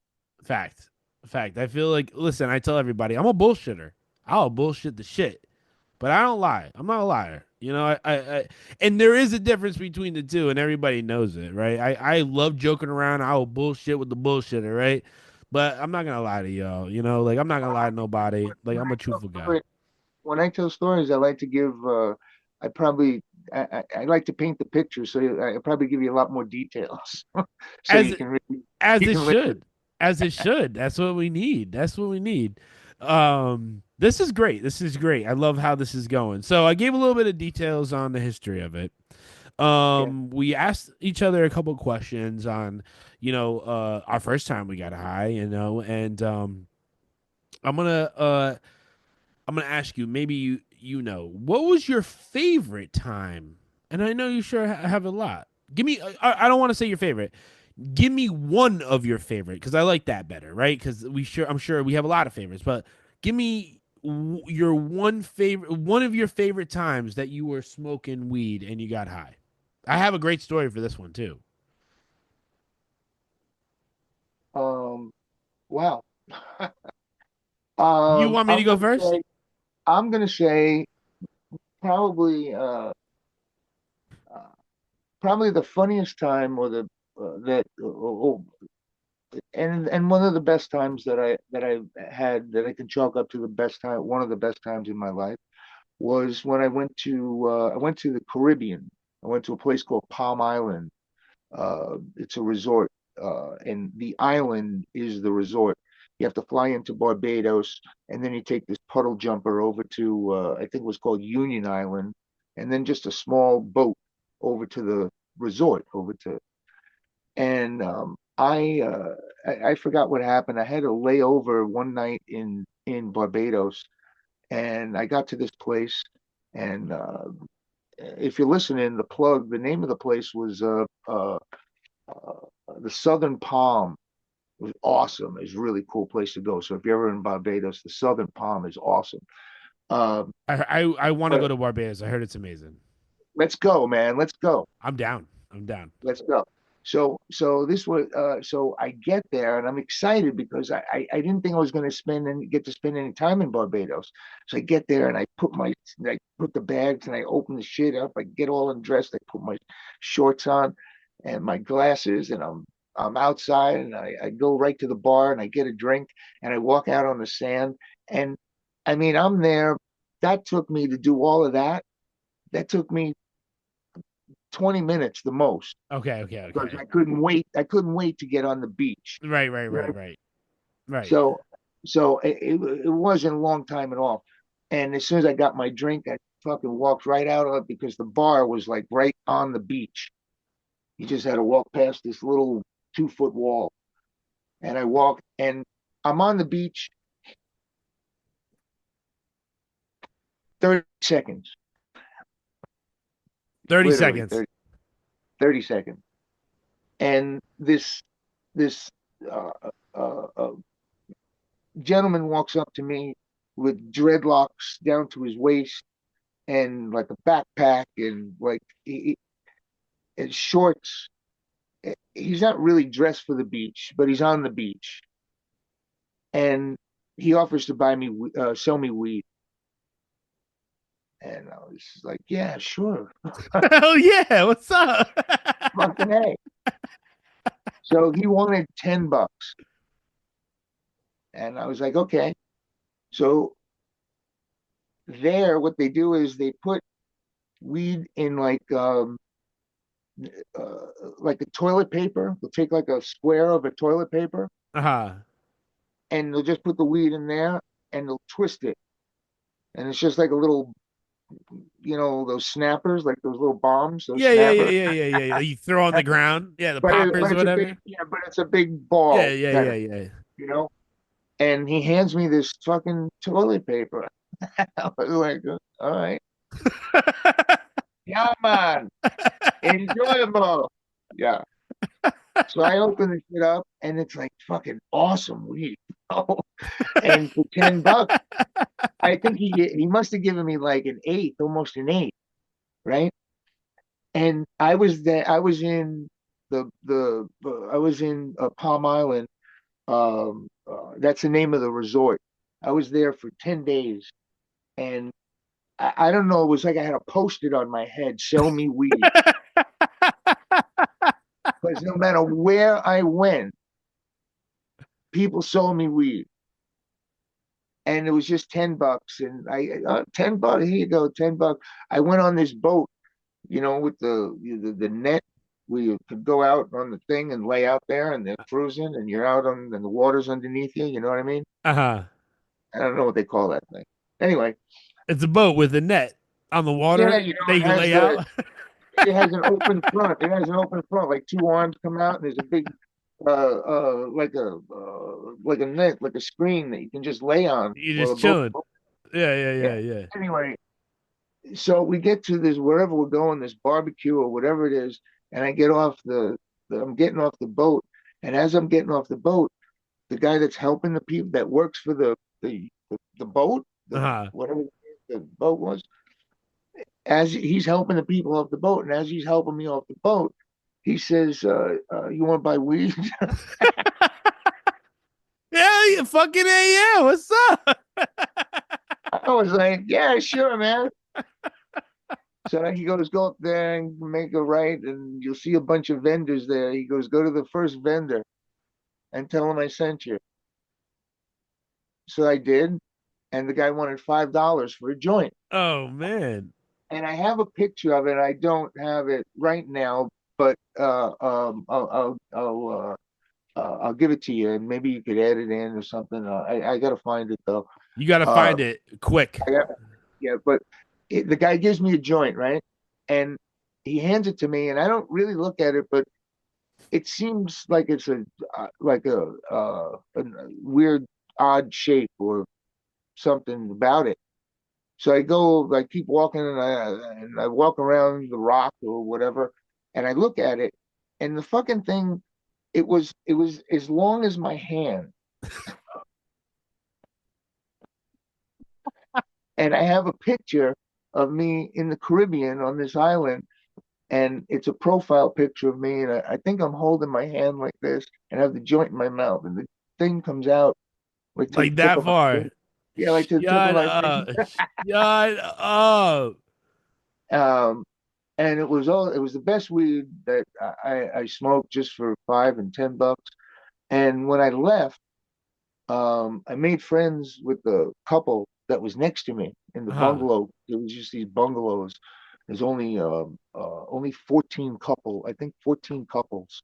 Fact, fact. I feel like, listen, I tell everybody, I'm a bullshitter. I'll bullshit the shit. But I don't lie. I'm not a liar. And there is a difference between the two, and everybody knows it, right? I love joking around. I will bullshit with the bullshitter, right? But I'm not gonna lie to y'all. Like I'm not gonna lie to nobody. Like When I'm I a tell truthful guy. stories, when I tell stories, I like to give. I probably I like to paint the picture, so I probably give you a lot more details, so As you can really as you it can listen. should, as it should. That's what we need. That's what we need. This is great. This is great. I love how this is going. So I gave a little bit of details on the history of it. Yeah. We asked each other a couple questions on, our first time we got high, and I'm gonna I'm gonna ask you. Maybe what was your favorite time? And I know you sure have a lot. Give me. I don't want to say your favorite. Give me one of your favorite because I like that better, right? Because I'm sure we have a lot of favorites, but give me your one of your favorite times that you were smoking weed and you got high. I have a great story for this one too. Um. Wow. You want me to I'm go gonna first? say I'm gonna say probably uh probably the funniest time or the that and one of the best times that I had that I can chalk up to the best time, one of the best times in my life was when I went to the Caribbean. I went to a place called Palm Island. It's a resort, and the island is the resort. You have to fly into Barbados, and then you take this puddle jumper over to I think it was called Union Island, and then just a small boat over to the resort, over to and I forgot what happened. I had to lay over one night in Barbados, and I got to this place, and if you're listening, the name of the place was uh, the Southern Palm. It was awesome. It was a really cool place to go. So if you're ever in Barbados, the Southern Palm is awesome. Um, I want to but go to Barbados. I heard it's amazing. let's go, man. Let's go. I'm down. I'm down. Let's go. So I get there and I'm excited because I didn't think I was going to get to spend any time in Barbados. So I get there and I put the bags and I open the shit up. I get all undressed. I put my shorts on and my glasses and I'm outside and I go right to the bar and I get a drink and I walk out on the sand and I mean I'm there. That took me to do all of that. That took me 20 minutes the most Okay. Okay. because Okay. I couldn't wait to get on the beach. Right. Right. You know? Right. Right. Right. So it wasn't a long time at all. And as soon as I got my drink, I fucking walked right out of it because the bar was like right on the beach. You just had to walk past this little 2 foot wall. And I walked and I'm on the beach 30 seconds, 30 literally seconds. 30 seconds. And this uh, uh, gentleman walks up to me with dreadlocks down to his waist and like a backpack and like and shorts. He's not really dressed for the beach, but he's on the beach, and he offers to sell me weed. And I was like, yeah, sure, Oh yeah. What's up? fucking a. So he wanted $10. And I was like, okay. So there, what they do is they put weed in uh, like a toilet paper. They'll take like a square of a toilet paper Uh-huh. and they'll just put the weed in there and they'll twist it. And it's just like a little, those snappers, like those little bombs, those Yeah, yeah, yeah, snappers. yeah, yeah, yeah, yeah. You throw on the ground. Yeah, the But poppers or it's a big, whatever. yeah, but it's a big Yeah, ball yeah, kind yeah, of, yeah. you know. And he hands me this fucking toilet paper. I was like, all right, yeah, man, enjoyable. Yeah. So I open the shit up and it's like fucking awesome weed. And for $10, I think he must have given me like an eighth, almost an eighth, right? And I was there. I was in I was in Palm Island. That's the name of the resort. I was there for 10 days, and I don't know. It was like I had a post-it on my head: "Sell me weed." Because no matter where I went, people sold me weed, and it was just $10. And $10, here you go, $10. I went on this boat, with the net. We could go out on the thing and lay out there, and they're cruising, and you're out on, and the water's underneath you. You know what I mean? Uh-huh. I don't know what they call that thing. Anyway, It's a boat with a net on the yeah, water that you can lay out. it has an open front. It has an open front, like two arms come out, and there's a big, like a net, like a screen that you can just lay on You're while just the boat. chilling. Yeah, yeah, Yeah. yeah, yeah. Anyway, so we get to this wherever we're going, this barbecue or whatever it is, and I get off I'm getting off the boat, and as I'm getting off the boat, the guy that's helping the people that works for the boat, Uh-huh. whatever the boat was, as he's helping the people off the boat, and as he's helping me off the boat, he says, "You want to buy weed?" Yeah, you fucking yeah. What's up? I was like, "Yeah, sure, man." So he goes, "Go up there and make a right, and you'll see a bunch of vendors there." He goes, "Go to the first vendor and tell him I sent you." So I did, and the guy wanted $5 for a joint. Oh man. And I have a picture of it. I don't have it right now, but I'll give it to you, and maybe you could add it in or something. I gotta find it though. You gotta Uh, find it quick. I got, yeah, but the guy gives me a joint, right? And he hands it to me, and I don't really look at it, but it seems like it's a weird, odd shape or something about it. So I keep walking, and I walk around the rock or whatever, and I look at it, and the fucking thing, it was as long as my hand, and I have a picture of me in the Caribbean on this island, and it's a profile picture of me, and I think I'm holding my hand like this, and I have the joint in my mouth, and the thing comes out like to the Like tip that of my far. finger. Yeah, like to the tip of Shut my finger. up. Shut up. Um, and it was the best weed that I smoked just for $5 and $10. And when I left, I made friends with the couple that was next to me in the Uh-huh. bungalow. It was just these bungalows. There's only 14 couple. I think 14 couples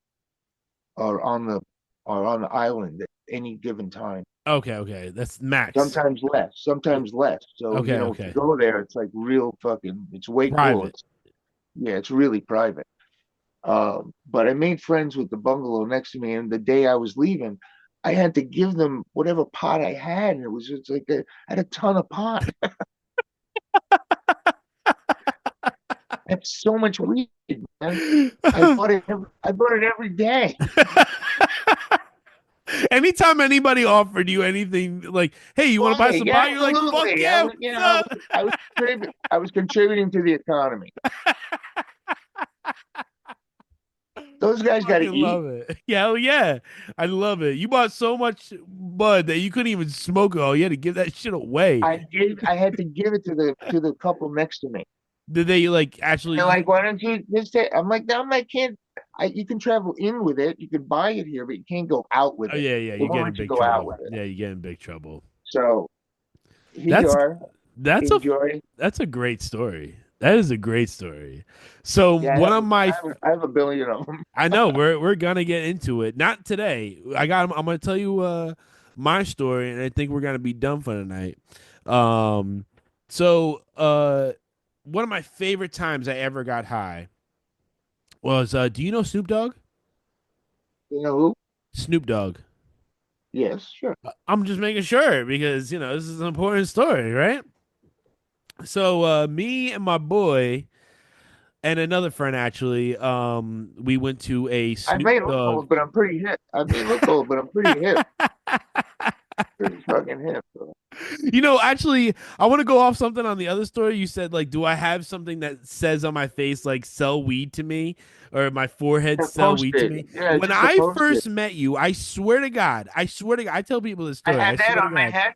are on the island at any given time. Okay, okay. That's max. Sometimes less, sometimes less. So Okay, if you okay. go there, it's like real fucking. It's way cool. Private. It's Yeah, it's really private. But I made friends with the bungalow next to me, and the day I was leaving, I had to give them whatever pot I had, and it was just like I had a ton of pot. That's so much weed, man. I bought it every day. Anytime anybody offered you anything like, hey, you want to buy Why? some Yeah, pot? You're like, fuck absolutely. yeah, what's up? I was contributing to the economy. Those guys got to Fucking eat. love it. Yeah, hell yeah. I love it. You bought so much bud that you couldn't even smoke it all. You had to give that shit away. I had to give it to the couple next to me. Did they like They're actually like, "Why don't you just take?" I'm like, "No, I can't. you can travel in with it. You can buy it here, but you can't go out with Oh it. yeah, yeah, They you won't get in let you big go out trouble. with it. Yeah, you get in big trouble. So here you That's are. that's a Enjoy. that's a great story. That is a great story. So Yeah, one of my I have a billion of them. I know we're gonna get into it. Not today. I'm gonna tell you my story, and I think we're gonna be done for tonight. Um, one of my favorite times I ever got high was do you know Snoop Dogg? You know who? Snoop Dogg. Yes, sure. I'm just making sure because this is an important story, right? So me and my boy and another friend actually, we went to a I Snoop may look Dogg. old, but I'm pretty hip. I may look old, but I'm pretty hip. Pretty fucking hip, bro. Actually, I want to go off something on the other story. You said, like, do I have something that says on my face, like, sell weed to me or my forehead, Yeah, sell post weed to it. me? Yeah, When just to I post it. first met you, I swear to God, I tell people this I story. I had that swear to on my God. head.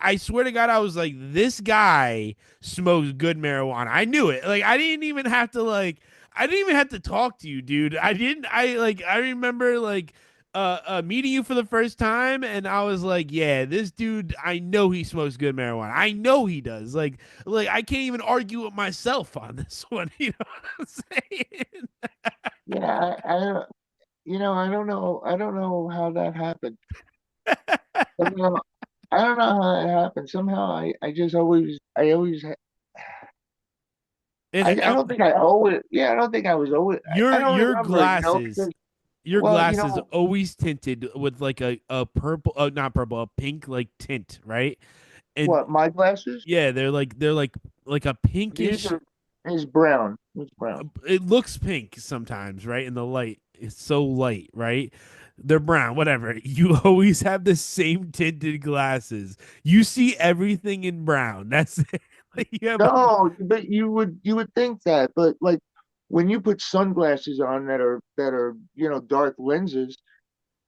I swear to God, I was like, this guy smokes good marijuana. I knew it. Like, I didn't even have to talk to you, dude. I remember meeting you for the first time, and I was like, yeah, this dude, I know he smokes good marijuana. I know he does. Like I can't even argue with myself on this one. You know what I'm saying? Yeah, I don't know. I don't know how that happened. Somehow, I don't know how it happened. Somehow, I always, I don't think I owe it. Yeah, I don't think I was owed. I your don't your remember, glasses because, your well, glasses always tinted with like a purple, not purple, a pink like tint, right? And what, my glasses? yeah, they're like a These pinkish. are, is brown. It's brown. It looks pink sometimes, right? In the light, it's so light, right? They're brown, whatever. You always have the same tinted glasses. You see everything in brown. That's it. Like you have a No, but you would think that, but like when you put sunglasses on that are dark lenses,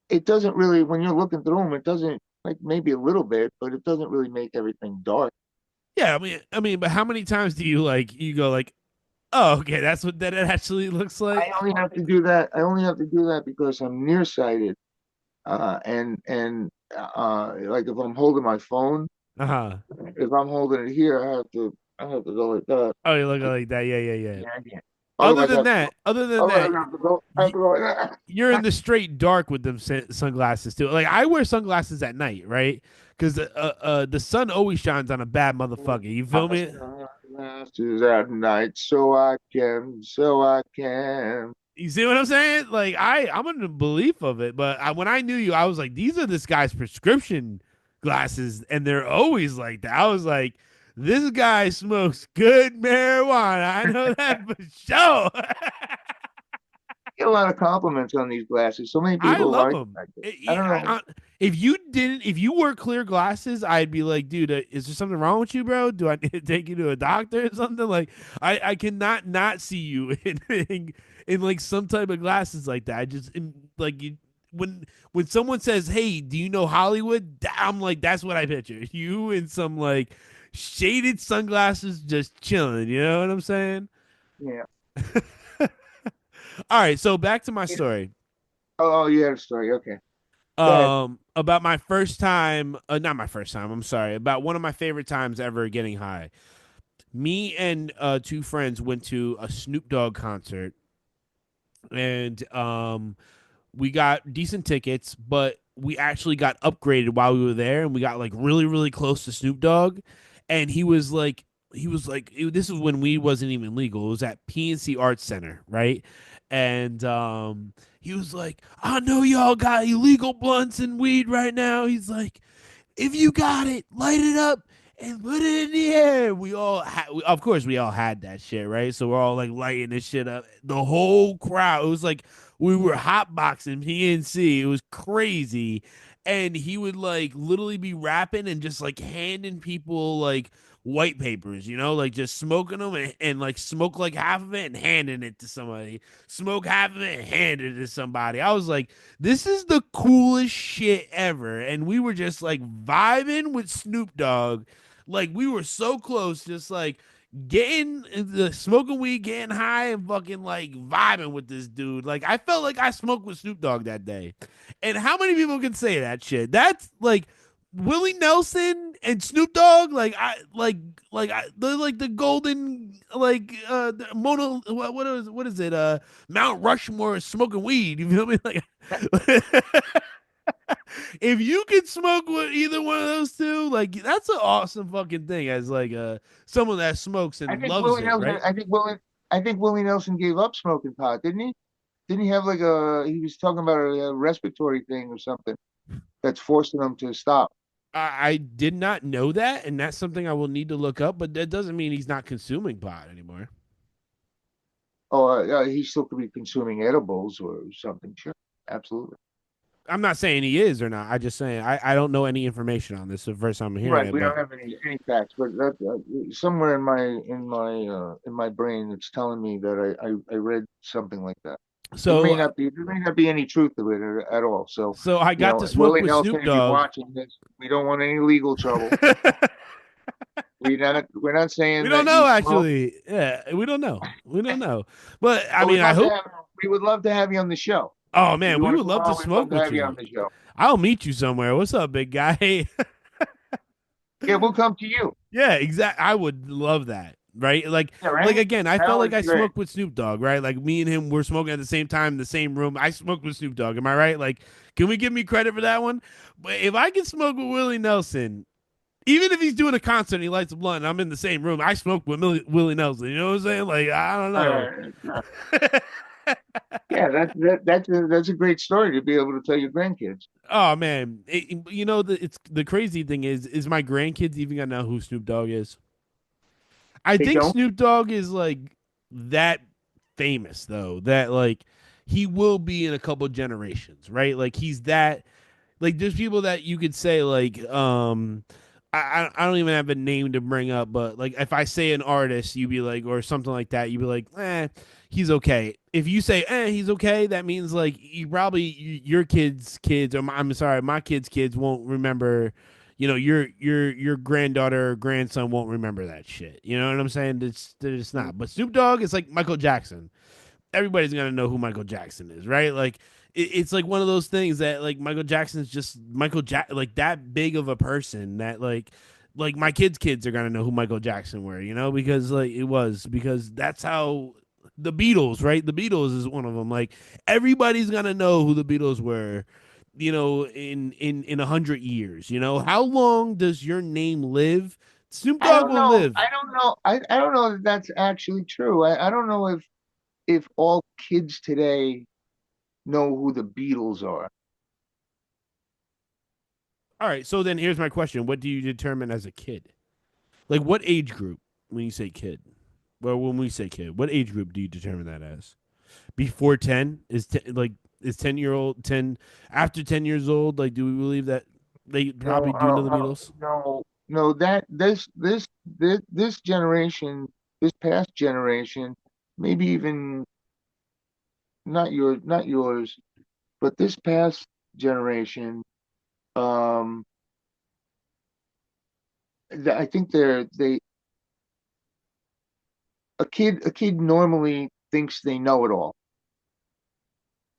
it doesn't really, when you're looking through them, it doesn't, like, maybe a little bit, but it doesn't really make everything dark. yeah. I mean, but how many times do you go like, oh, okay, that's what that it actually looks like. I only have to do that because I'm nearsighted. And like if I'm holding my phone, Uh huh. if I'm holding it here, I have to go like that. Oh, you look like that. Yeah, yeah, yeah. Yeah, I can't. Other Otherwise, I than have to go. that, other than Otherwise, that, I have to go like you're in that. the straight dark with them sunglasses too. Like I wear sunglasses at night, right? Because the sun always shines on a bad motherfucker. You feel me? Sunglasses at night, so I can. You see what I'm saying? Like I'm in the belief of it, but when I knew you, I was like, these are this guy's prescription glasses, and they're always like that. I was like, this guy smokes good marijuana. I know that for sure. Get a lot of compliments on these glasses. So many I people love like them. it. I don't know. If you wore clear glasses, I'd be like, dude, is there something wrong with you, bro? Do I need to take you to a doctor or something? Like, I cannot not see you in like some type of glasses like that. I just like you when someone says, "Hey, do you know Hollywood?" I'm like, that's what I picture. You in some like shaded sunglasses, just chilling. You know what I'm saying? Yeah. All right, so back to my story. Oh, you had a story. Okay. Go ahead. About my first time, not my first time, I'm sorry, about one of my favorite times ever getting high. Me and two friends went to a Snoop Dogg concert, and we got decent tickets, but we actually got upgraded while we were there, and we got like really, really close to Snoop Dogg, and this was when weed wasn't even legal. It was at PNC Arts Center, right? And he was like, "I know y'all got illegal blunts and weed right now." He's like, if you got it, light it up and put it in the air. Of course, we all had that shit, right? So we're all like lighting this shit up. The whole crowd, it was like we were hotboxing PNC. It was crazy. And he would like literally be rapping and just like handing people like white papers, like just smoking them and like smoke like half of it and handing it to somebody. Smoke half of it and hand it to somebody. I was like, this is the coolest shit ever. And we were just like vibing with Snoop Dogg. Like we were so close, just like getting the smoking weed, getting high, and fucking like vibing with this dude. Like I felt like I smoked with Snoop Dogg that day. And how many people can say that shit? That's like Willie Nelson and Snoop Dogg. They're like the golden the Mona what is it Mount Rushmore is smoking weed. You feel me? Like if you could smoke with either one of those two, like that's an awesome fucking thing. As like someone that smokes I and think loves Willie it, Nelson. right? I think Willie Nelson gave up smoking pot, didn't he? Didn't he have like a? He was talking about a respiratory thing or something that's forcing him to stop. I did not know that, and that's something I will need to look up. But that doesn't mean he's not consuming pot anymore. Or he still could be consuming edibles or something. Sure, absolutely. I'm not saying he is or not. I just saying I don't know any information on this. It's the first time I'm hearing Right. it, We don't but have any facts, but that somewhere in my brain, it's telling me that I read something like that. so There may not be any truth to it at all. So, so I you got to know, smoke Willie with Nelson, Snoop if you're Dogg. watching this, we don't want any legal trouble. We're not We saying don't that know you smoke, actually. Yeah, we don't know. We don't know. But I but mean, I hope. we would love to have you on the show. Oh If man, you we want would to come love to on, we'd love smoke to with have you on you. the show. I'll meet you somewhere. What's up, big guy? Yeah, we'll come to you. Yeah, exactly. I would love that. Right? Yeah, Like right? again, I That felt like would I be great. smoked with Snoop Dogg, right? Like me and him were smoking at the same time in the same room. I smoked with Snoop Dogg. Am I right? Like, can we give me credit for that one? But if I can smoke with Willie Nelson, even if he's doing a concert and he lights a blunt and I'm in the same room, I smoked with Willie Nelson. You know what I'm saying? Like, I don't know. Yeah, that's a great story to be able to tell your grandkids. Oh man, it's the crazy thing is my grandkids even gonna know who Snoop Dogg is? I They think don't. Snoop Dogg is like that famous though that like he will be in a couple generations, right? Like he's that like there's people that you could say like I don't even have a name to bring up, but like if I say an artist, you'd be like or something like that, you'd be like, he's okay. If you say he's okay, that means like you probably your kids or I'm sorry, my kids won't remember. Your granddaughter or grandson won't remember that shit. You know what I'm saying? It's not. But Snoop Dogg is like Michael Jackson. Everybody's gonna know who Michael Jackson is, right? Like it's like one of those things that like Michael Jackson's just like that big of a person that like my kids are gonna know who Michael Jackson were, because like it was because that's how the Beatles, right? The Beatles is one of them. Like everybody's gonna know who the Beatles were, in 100 years. How long does your name live? Snoop I Dogg don't will know. live. I don't know. I don't know that that's actually true. I don't know if all kids today know who the Beatles are. All right, so then here's my question: what do you determine as a kid? Like what age group when you say kid? Well, when we say kid, what age group do you determine that as? Before 10 is 10-year-old 10 after 10 years old? Like, do we believe that they No, probably do know the Beatles? no. That this generation, this past generation, maybe even not yours, but this past generation, um, I think they a kid normally thinks they know it all.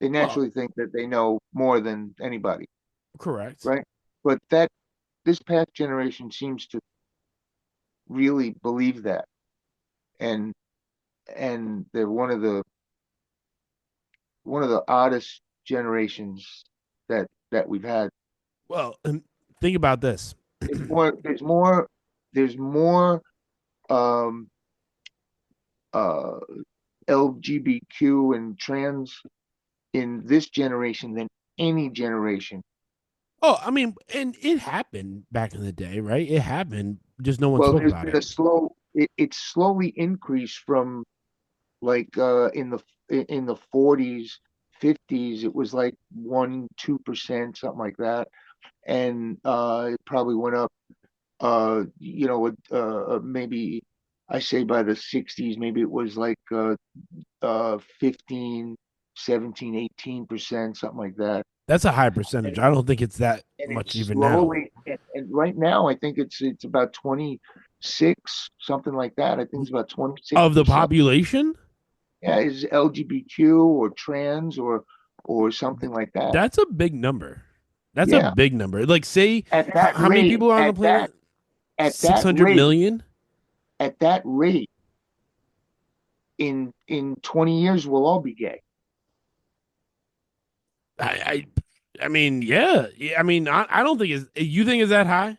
They Well, naturally think that they know more than anybody, correct. right? But that this past generation seems to really believe that, and they're one of the oddest generations that we've had. Well, think about this. There's more there's more um uh LGBTQ and trans in this generation than any generation. Oh, I mean, and it happened back in the day, right? It happened, just no one Well, spoke there's about been it. a it's slowly increased from like in the 40s, 50s, it was like 1-2%, something like that. And it probably went up maybe I say by the 60s, maybe it was like 15, 17, 18%, something like that. That's a high percentage. I don't think it's that And much it's even now. slowly, and right now I think it's about 20 something like that. I think it's about Of the 26%. population? Yeah, is LGBTQ or trans or something like that. That's a big number. That's a Yeah, big number. Like, say, at that how many rate, people are on the planet? at Six that hundred rate, million. at that rate, in 20 years, we'll all be gay. I, I mean, yeah. I mean, I don't think it's. You think is that high?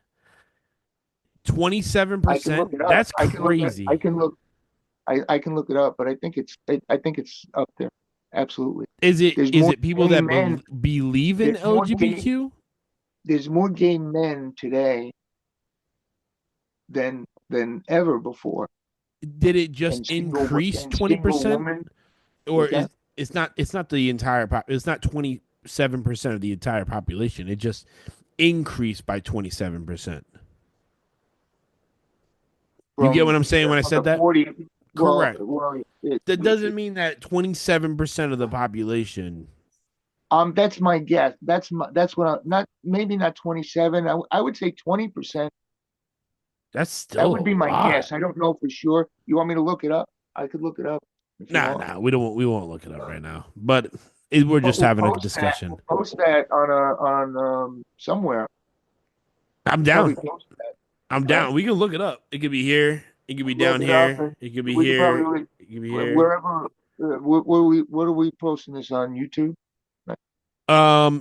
I can look 27%. it up. That's crazy. I can look it up, but I think it's up there. Absolutely. Is it? There's Is more it people gay that men. believe in There's more gay. LGBTQ? There's more gay men today than ever before, Did it just and increase twenty single percent, women. or What's is that? it's not the entire it's not 27% of the entire population? It just increased by 27%. You get what I'm saying when I From the said that? 40. Correct. It, That doesn't mean that 27% of the population. that's my guess. That's what I not maybe not 27. I would say 20%. That's That still would a be my lot. guess. I don't know for sure. You want me to look it up? I could look it up if you want. Nah, we won't look it up right now. But we're But just having a discussion. we'll post that on somewhere. I'm Probably down. post I'm that, right? down. We can look it up. It could be here. It could be Look down it up, here. and It could be we could here. probably It could be here. wherever. What are we posting this on YouTube? Right.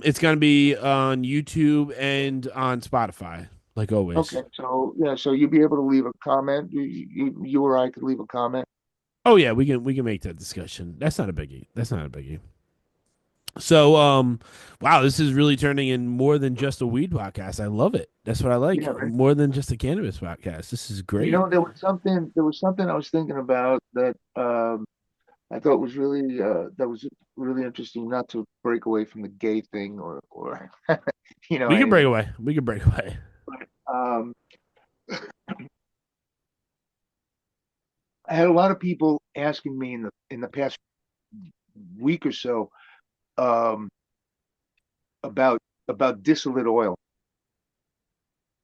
It's gonna be on YouTube and on Spotify, like always. Okay, so yeah, so you'll be able to leave a comment. You or I could leave a comment. Oh yeah, we can make that discussion. That's not a biggie. That's not a biggie. So wow, this is really turning in more than just a weed podcast. I love it. That's what I Yeah, like. right. More than just a cannabis podcast. This is You great. know, there was something I was thinking about that I thought was really that was really interesting. Not to break away from the gay thing or We can break anything. away. We can break away. But I had a lot of people asking me in the past week or so um, about distillate oil,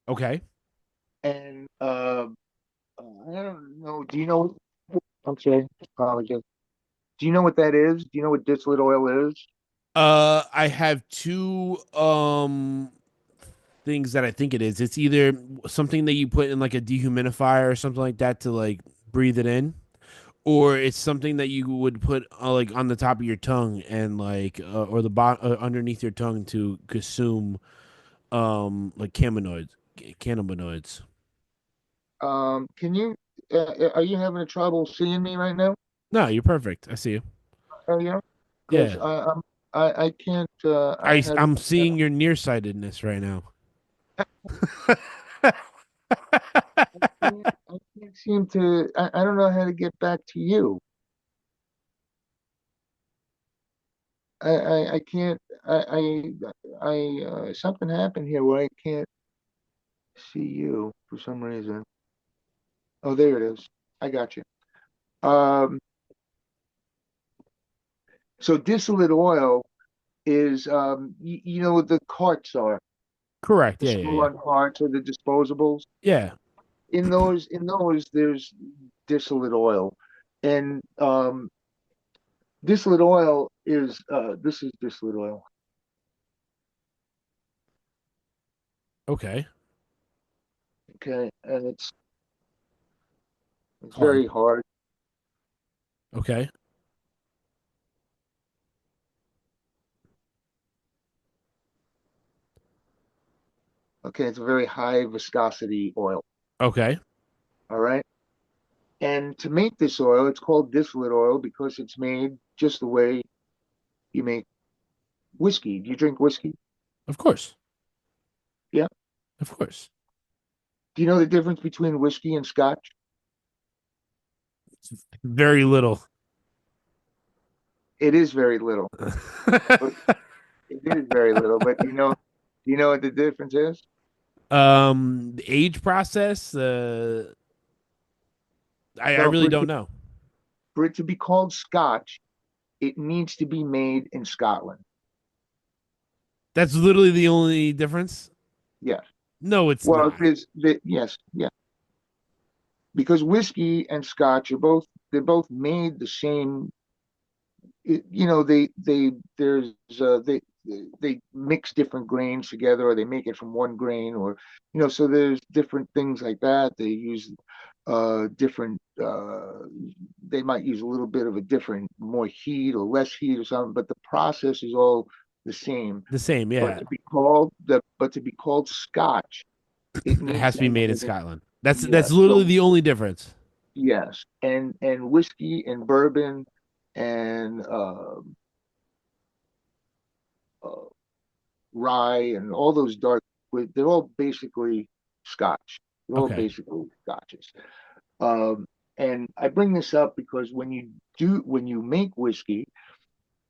Okay. and I don't know. Do you know? I'm sorry, apologize. Do you know what that is? Do you know what distillate oil is? I have two things that I think it is. It's either something that you put in like a dehumidifier or something like that to like breathe it in, or it's something that you would put like on the top of your tongue and like or the underneath your tongue to consume like cannabinoids. Can you? Are you having trouble seeing me right now? No, you're perfect. I see you. Oh yeah, because Yeah. I can't. I had I'm seeing your nearsightedness right now. I can't seem to. I don't know how to get back to you. I can't. Something happened here where I can't see you for some reason. Oh, there it is. I got you. Um, so distillate oil is, you know what the carts are, Correct. the Yeah, yeah, yeah. screw-on carts or the disposables. Yeah. In those, there's distillate oil, and distillate oil is this is distillate oil. Okay. Okay, and it's Hard. very hard. Okay. Okay, it's a very high viscosity oil. Okay. All right. And to make this oil, it's called distillate oil because it's made just the way you make whiskey. Do you drink whiskey? Of course. Yeah. Of course. Do you know the difference between whiskey and scotch? Very little. It is very little, but it is very little. But do you know what the difference is? The age process, I No, really don't know. for it to be called scotch, it needs to be made in Scotland. That's literally the only difference. Yes. No, it's Well, not. there's yes, yeah. because whiskey and scotch are they're both made the same. You know, there's they mix different grains together, or they make it from one grain, or so there's different things like that. They use different they might use a little bit of a different, more heat or less heat or something, but the process is all the same. The same, But yeah. to be called scotch, it It needs has to to be be made in made in. Scotland. That's Yes. literally So the only difference. yes, and whiskey and bourbon and uh, rye and all those they're all basically Scotch. They're all Okay. basically Scotches. Um, and I bring this up because when you make whiskey,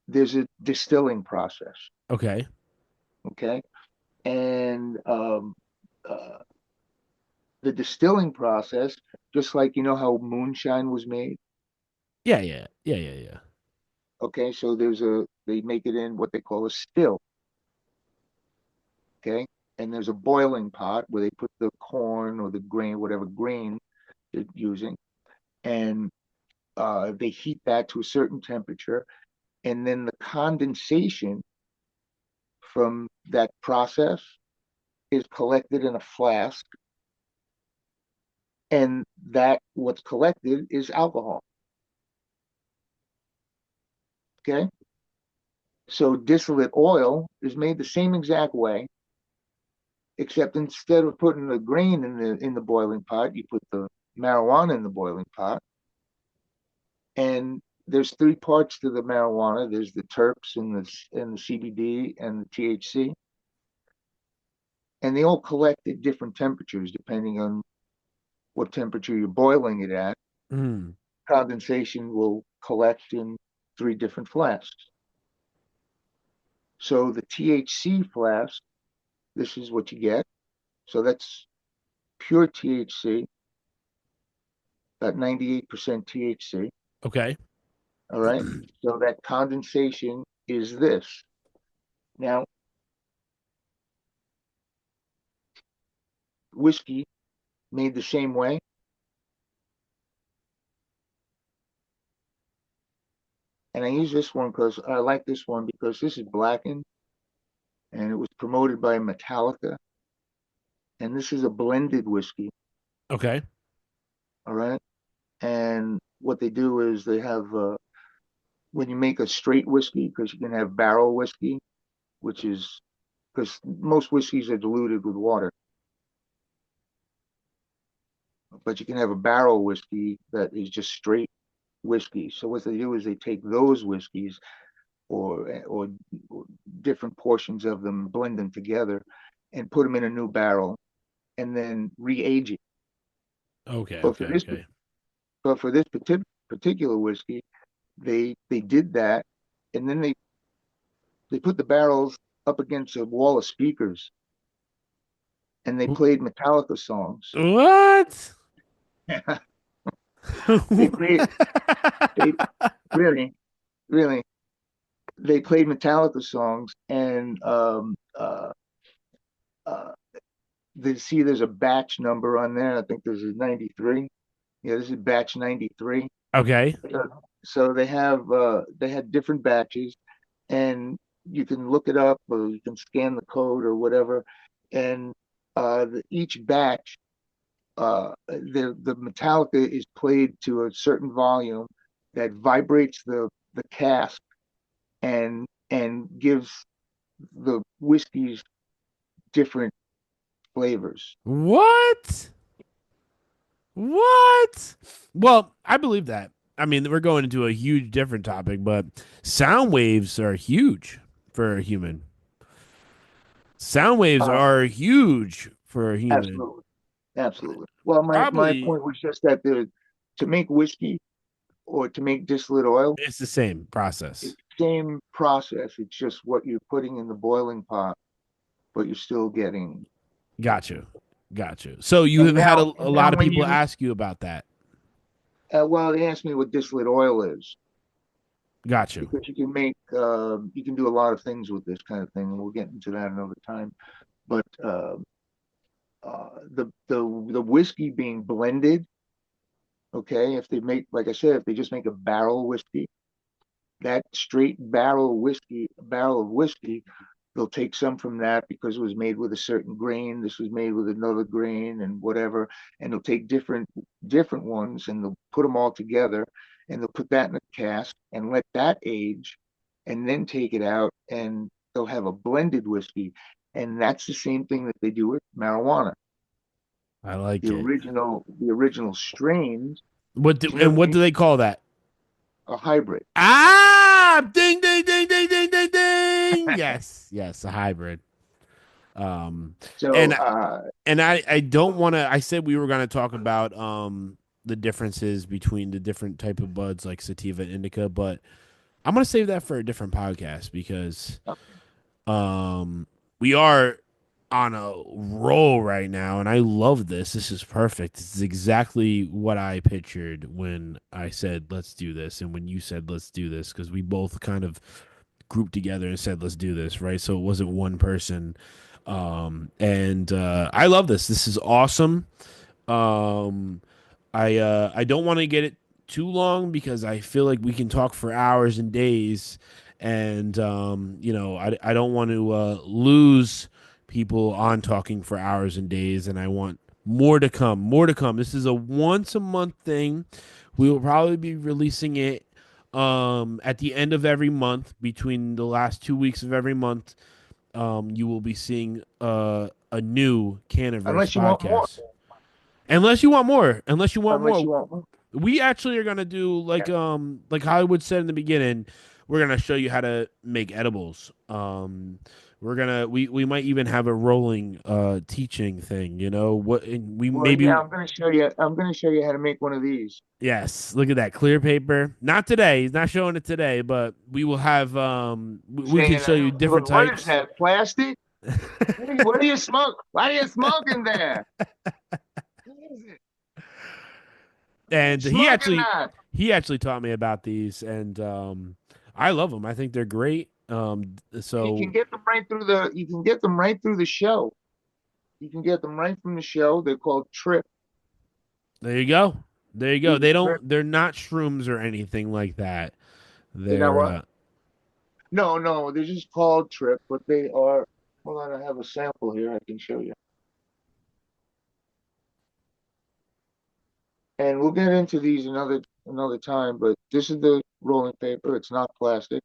there's a distilling process. Okay. Okay, and uh, the distilling process, just like how moonshine was made. Yeah, yeah. Yeah, yeah, yeah. Okay, so they make it in what they call a still. Okay, and there's a boiling pot where they put the corn or the grain, whatever grain they're using, and they heat that to a certain temperature, and then the condensation from that process is collected in a flask, and that what's collected is alcohol. Okay, so distillate oil is made the same exact way, except instead of putting the grain in the boiling pot, you put the marijuana in the boiling pot, and there's three parts to the marijuana. There's the terps and the CBD and the THC, and they all collect at different temperatures depending on what temperature you're boiling it at. Mm. Condensation will collect in three different flasks. So the THC flask, this is what you get. So that's pure THC, about 98% THC. Okay. All right. So that condensation is this. Now, whiskey made the same way. And I use this one because I like this one because this is blackened and it was promoted by Metallica. And this is a blended whiskey. Okay. All right. And what they do is they have, when you make a straight whiskey, because you can have barrel whiskey, which is because most whiskeys are diluted with water, but you can have a barrel whiskey that is just straight whiskey. So what they do is they take those whiskeys or different portions of them, blend them together, and put them in a new barrel, and then re-age it. Okay. But for Okay. this Okay. but for this particular whiskey, they did that, and then they put the barrels up against a wall of speakers, and they played Metallica songs. What? they played they really really they played Metallica songs, and uh, there's a batch number on there. I think there's a 93. Yeah, this is batch 93. Okay. So they had different batches, and you can look it up or you can scan the code or whatever. And each batch, the Metallica is played to a certain volume that vibrates the cask and gives the whiskeys different flavors. What? What? Well, I believe that. I mean, we're going into a huge different topic, but sound waves are huge for a human. Sound waves Uh, are huge for a human. Absolutely. Absolutely. Well, my Probably point was just that to make whiskey or to make distillate oil, it's the same process. it's the same process. It's just what you're putting in the boiling pot, but you're still getting. Got you. Got you. So you And have had now, a and lot now of when people you, ask you about that. well, they asked me what distillate oil is Got you. because you can do a lot of things with this kind of thing, and we'll get into that another time. But the whiskey being blended Okay, if they make, like I said, if they just make a barrel whiskey, that straight barrel of whiskey, they'll take some from that because it was made with a certain grain. This was made with another grain and whatever, and they'll take different ones and they'll put them all together and they'll put that in a cask and let that age, and then take it out and they'll have a blended whiskey, and that's the same thing that they do with marijuana. I like The it. original strains And what generate do they call that? a hybrid. Ah, ding, ding, ding, ding, ding, ding, ding. Yes, yes, a hybrid. Um, So and I don't want to. I said we were going to talk about the differences between the different type of buds like sativa and indica, but I'm going to save that for a different podcast because we are on a roll right now, and I love this. This is perfect. This is exactly what I pictured when I said let's do this, and when you said let's do this, because we both kind of grouped together and said let's do this, right? So it wasn't one person. And I love this. This is awesome. Um, I don't want to get it too long because I feel like we can talk for hours and days, and I don't want to lose people on talking for hours and days, and I want more to come. More to come. This is a once a month thing. We will probably be releasing it at the end of every month, between the last 2 weeks of every month. You will be seeing a new Cannaverse unless you want more, podcast. Unless you want more. Unless you want unless more. you want more. We actually are gonna do like Hollywood said in the beginning, we're gonna show you how to make edibles. We might even have a rolling teaching thing, what and we Well, yeah, maybe. I'm gonna show you. I'm gonna show you how to make one of these. Yes, look at that clear paper. Not today. He's not showing it today, but we will have we can Saying, show you different what is types. that? Plastic? What do you smoke? Why do you smoke in there? What is it? And Smoking that. he actually taught me about these, and I love them. I think they're great. You can So get them right through the. You can get them right through the show. You can get them right from the show. They're called Trip. there you go. There you go. These are They're not shrooms or anything like that. You know They're what? No, no, they're just called Trip, but they are. Hold on, I have a sample here. I can show you. And we'll get into these another time. But this is the rolling paper. It's not plastic.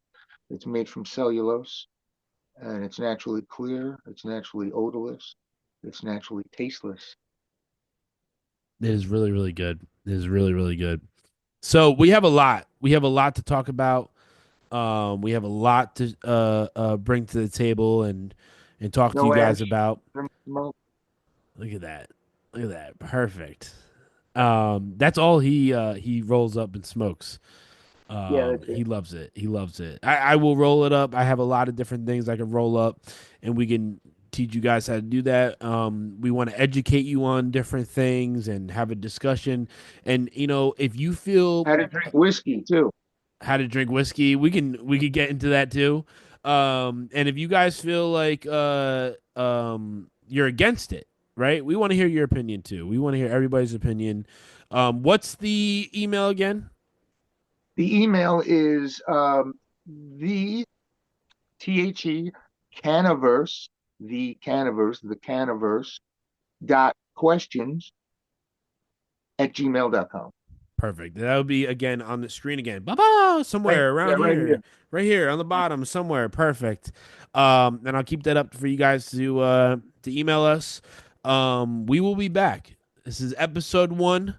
It's made from cellulose, and it's naturally clear. It's naturally odorless. It's naturally tasteless. it is really really good. It is really really good. So we have a lot. We have a lot to talk about. We have a lot to bring to the table and talk to you No guys ash, about. no smoke. Look at that. Look at that. Perfect. That's all he rolls up and smokes. Yeah, that's He it. loves it. He loves it. I will roll it up. I have a lot of different things I can roll up, and we can teach you guys how to do that. We want to educate you on different things and have a discussion. And if you feel How to drink whiskey too. how to drink whiskey, we could get into that too. And if you guys feel like you're against it, right? We want to hear your opinion too. We want to hear everybody's opinion. What's the email again? The email is the THE Cannaverse, the Cannaverse dot questions at gmail.com. Perfect. That would be again on the screen again. Baba Right, somewhere yeah, around right here. here. Right here on the bottom somewhere. Perfect. And I'll keep that up for you guys to email us. We will be back. This is episode 1.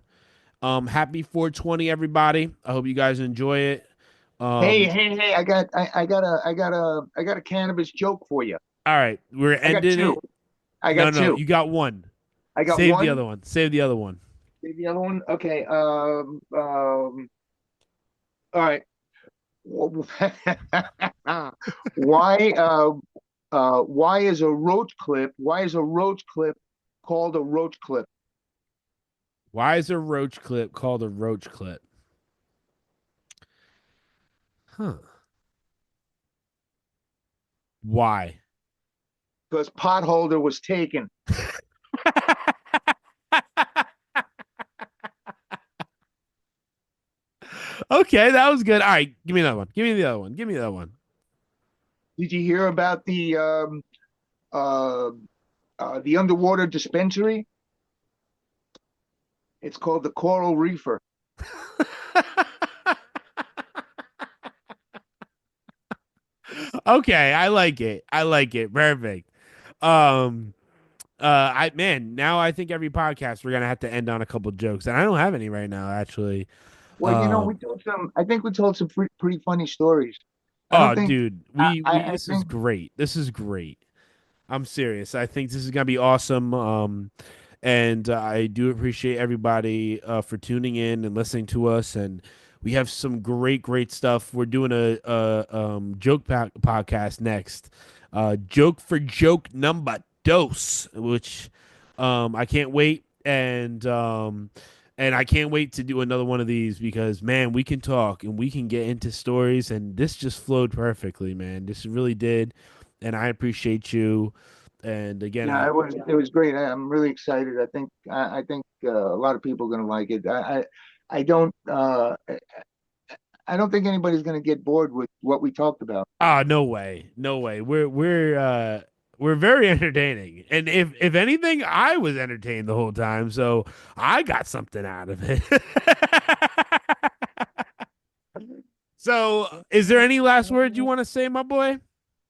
Happy 420 everybody. I hope you guys enjoy it. Hey, Um hey, hey! I got a cannabis joke for you. all right, we're I got ending two. it. I No, got no, two. you got one. I got Save the one. other one. Save the other one. The other one. Okay. All right. Why? Why is a roach clip called a roach clip? Why is a roach clip called a roach clip? Huh. Why? Because potholder was taken. Okay, that was good. All right, give me that one. Give me the other one. Give me that one. Did you hear about uh, the underwater dispensary? It's called the Coral Reefer. Okay, I like it. I like it. Perfect. Um, I man, now I think every podcast we're gonna have to end on a couple jokes, and I don't have any right now, actually. Well, we Um, told some. I think we told some pretty funny stories. I don't oh, think. dude, I, we I this is think. great. This is great. I'm serious. I think this is gonna be awesome. And I do appreciate everybody for tuning in and listening to us. And we have some great stuff. We're doing a joke podcast next. Joke for joke number dos, which I can't wait. And I can't wait to do another one of these because man, we can talk and we can get into stories, and this just flowed perfectly, man. This really did, and I appreciate you. And again, Yeah, I it was great. I'm really excited. I think a lot of people are going to like it. I don't I don't think anybody's going to get bored with what we talked about. ah, no way, no way. We're very entertaining, and if anything, I was entertained the whole time, so I got something out of it. So, is there any last words you want to say, my boy?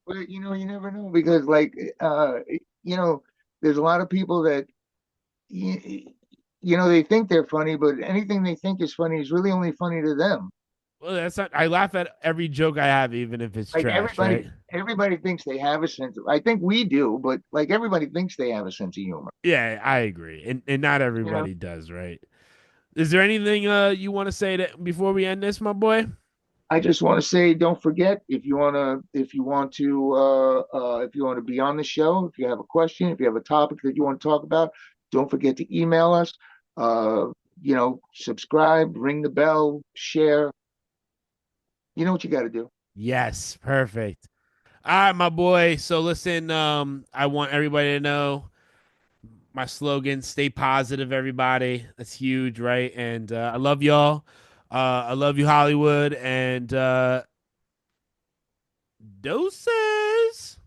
But you never know because you know, there's a lot of people that you, they think they're funny, but anything they think is funny is really only funny to them. Well, that's not. I laugh at every joke I have, even if it's Like trash, right? everybody thinks they have a sense of, I think we do, but like everybody thinks they have a sense of humor. Yeah, I agree, and not You know, everybody does, right? Is there anything you want to say that before we end this, my boy? I just want to say, don't forget if you want to be on the show, if you have a question, if you have a topic that you want to talk about, don't forget to email us. Uh, Subscribe, ring the bell, share. You know what you got to do. Yes, perfect. All right, my boy. So listen, I want everybody to know my slogan: stay positive, everybody. That's huge, right? And I love y'all. I love you, Hollywood, and doses.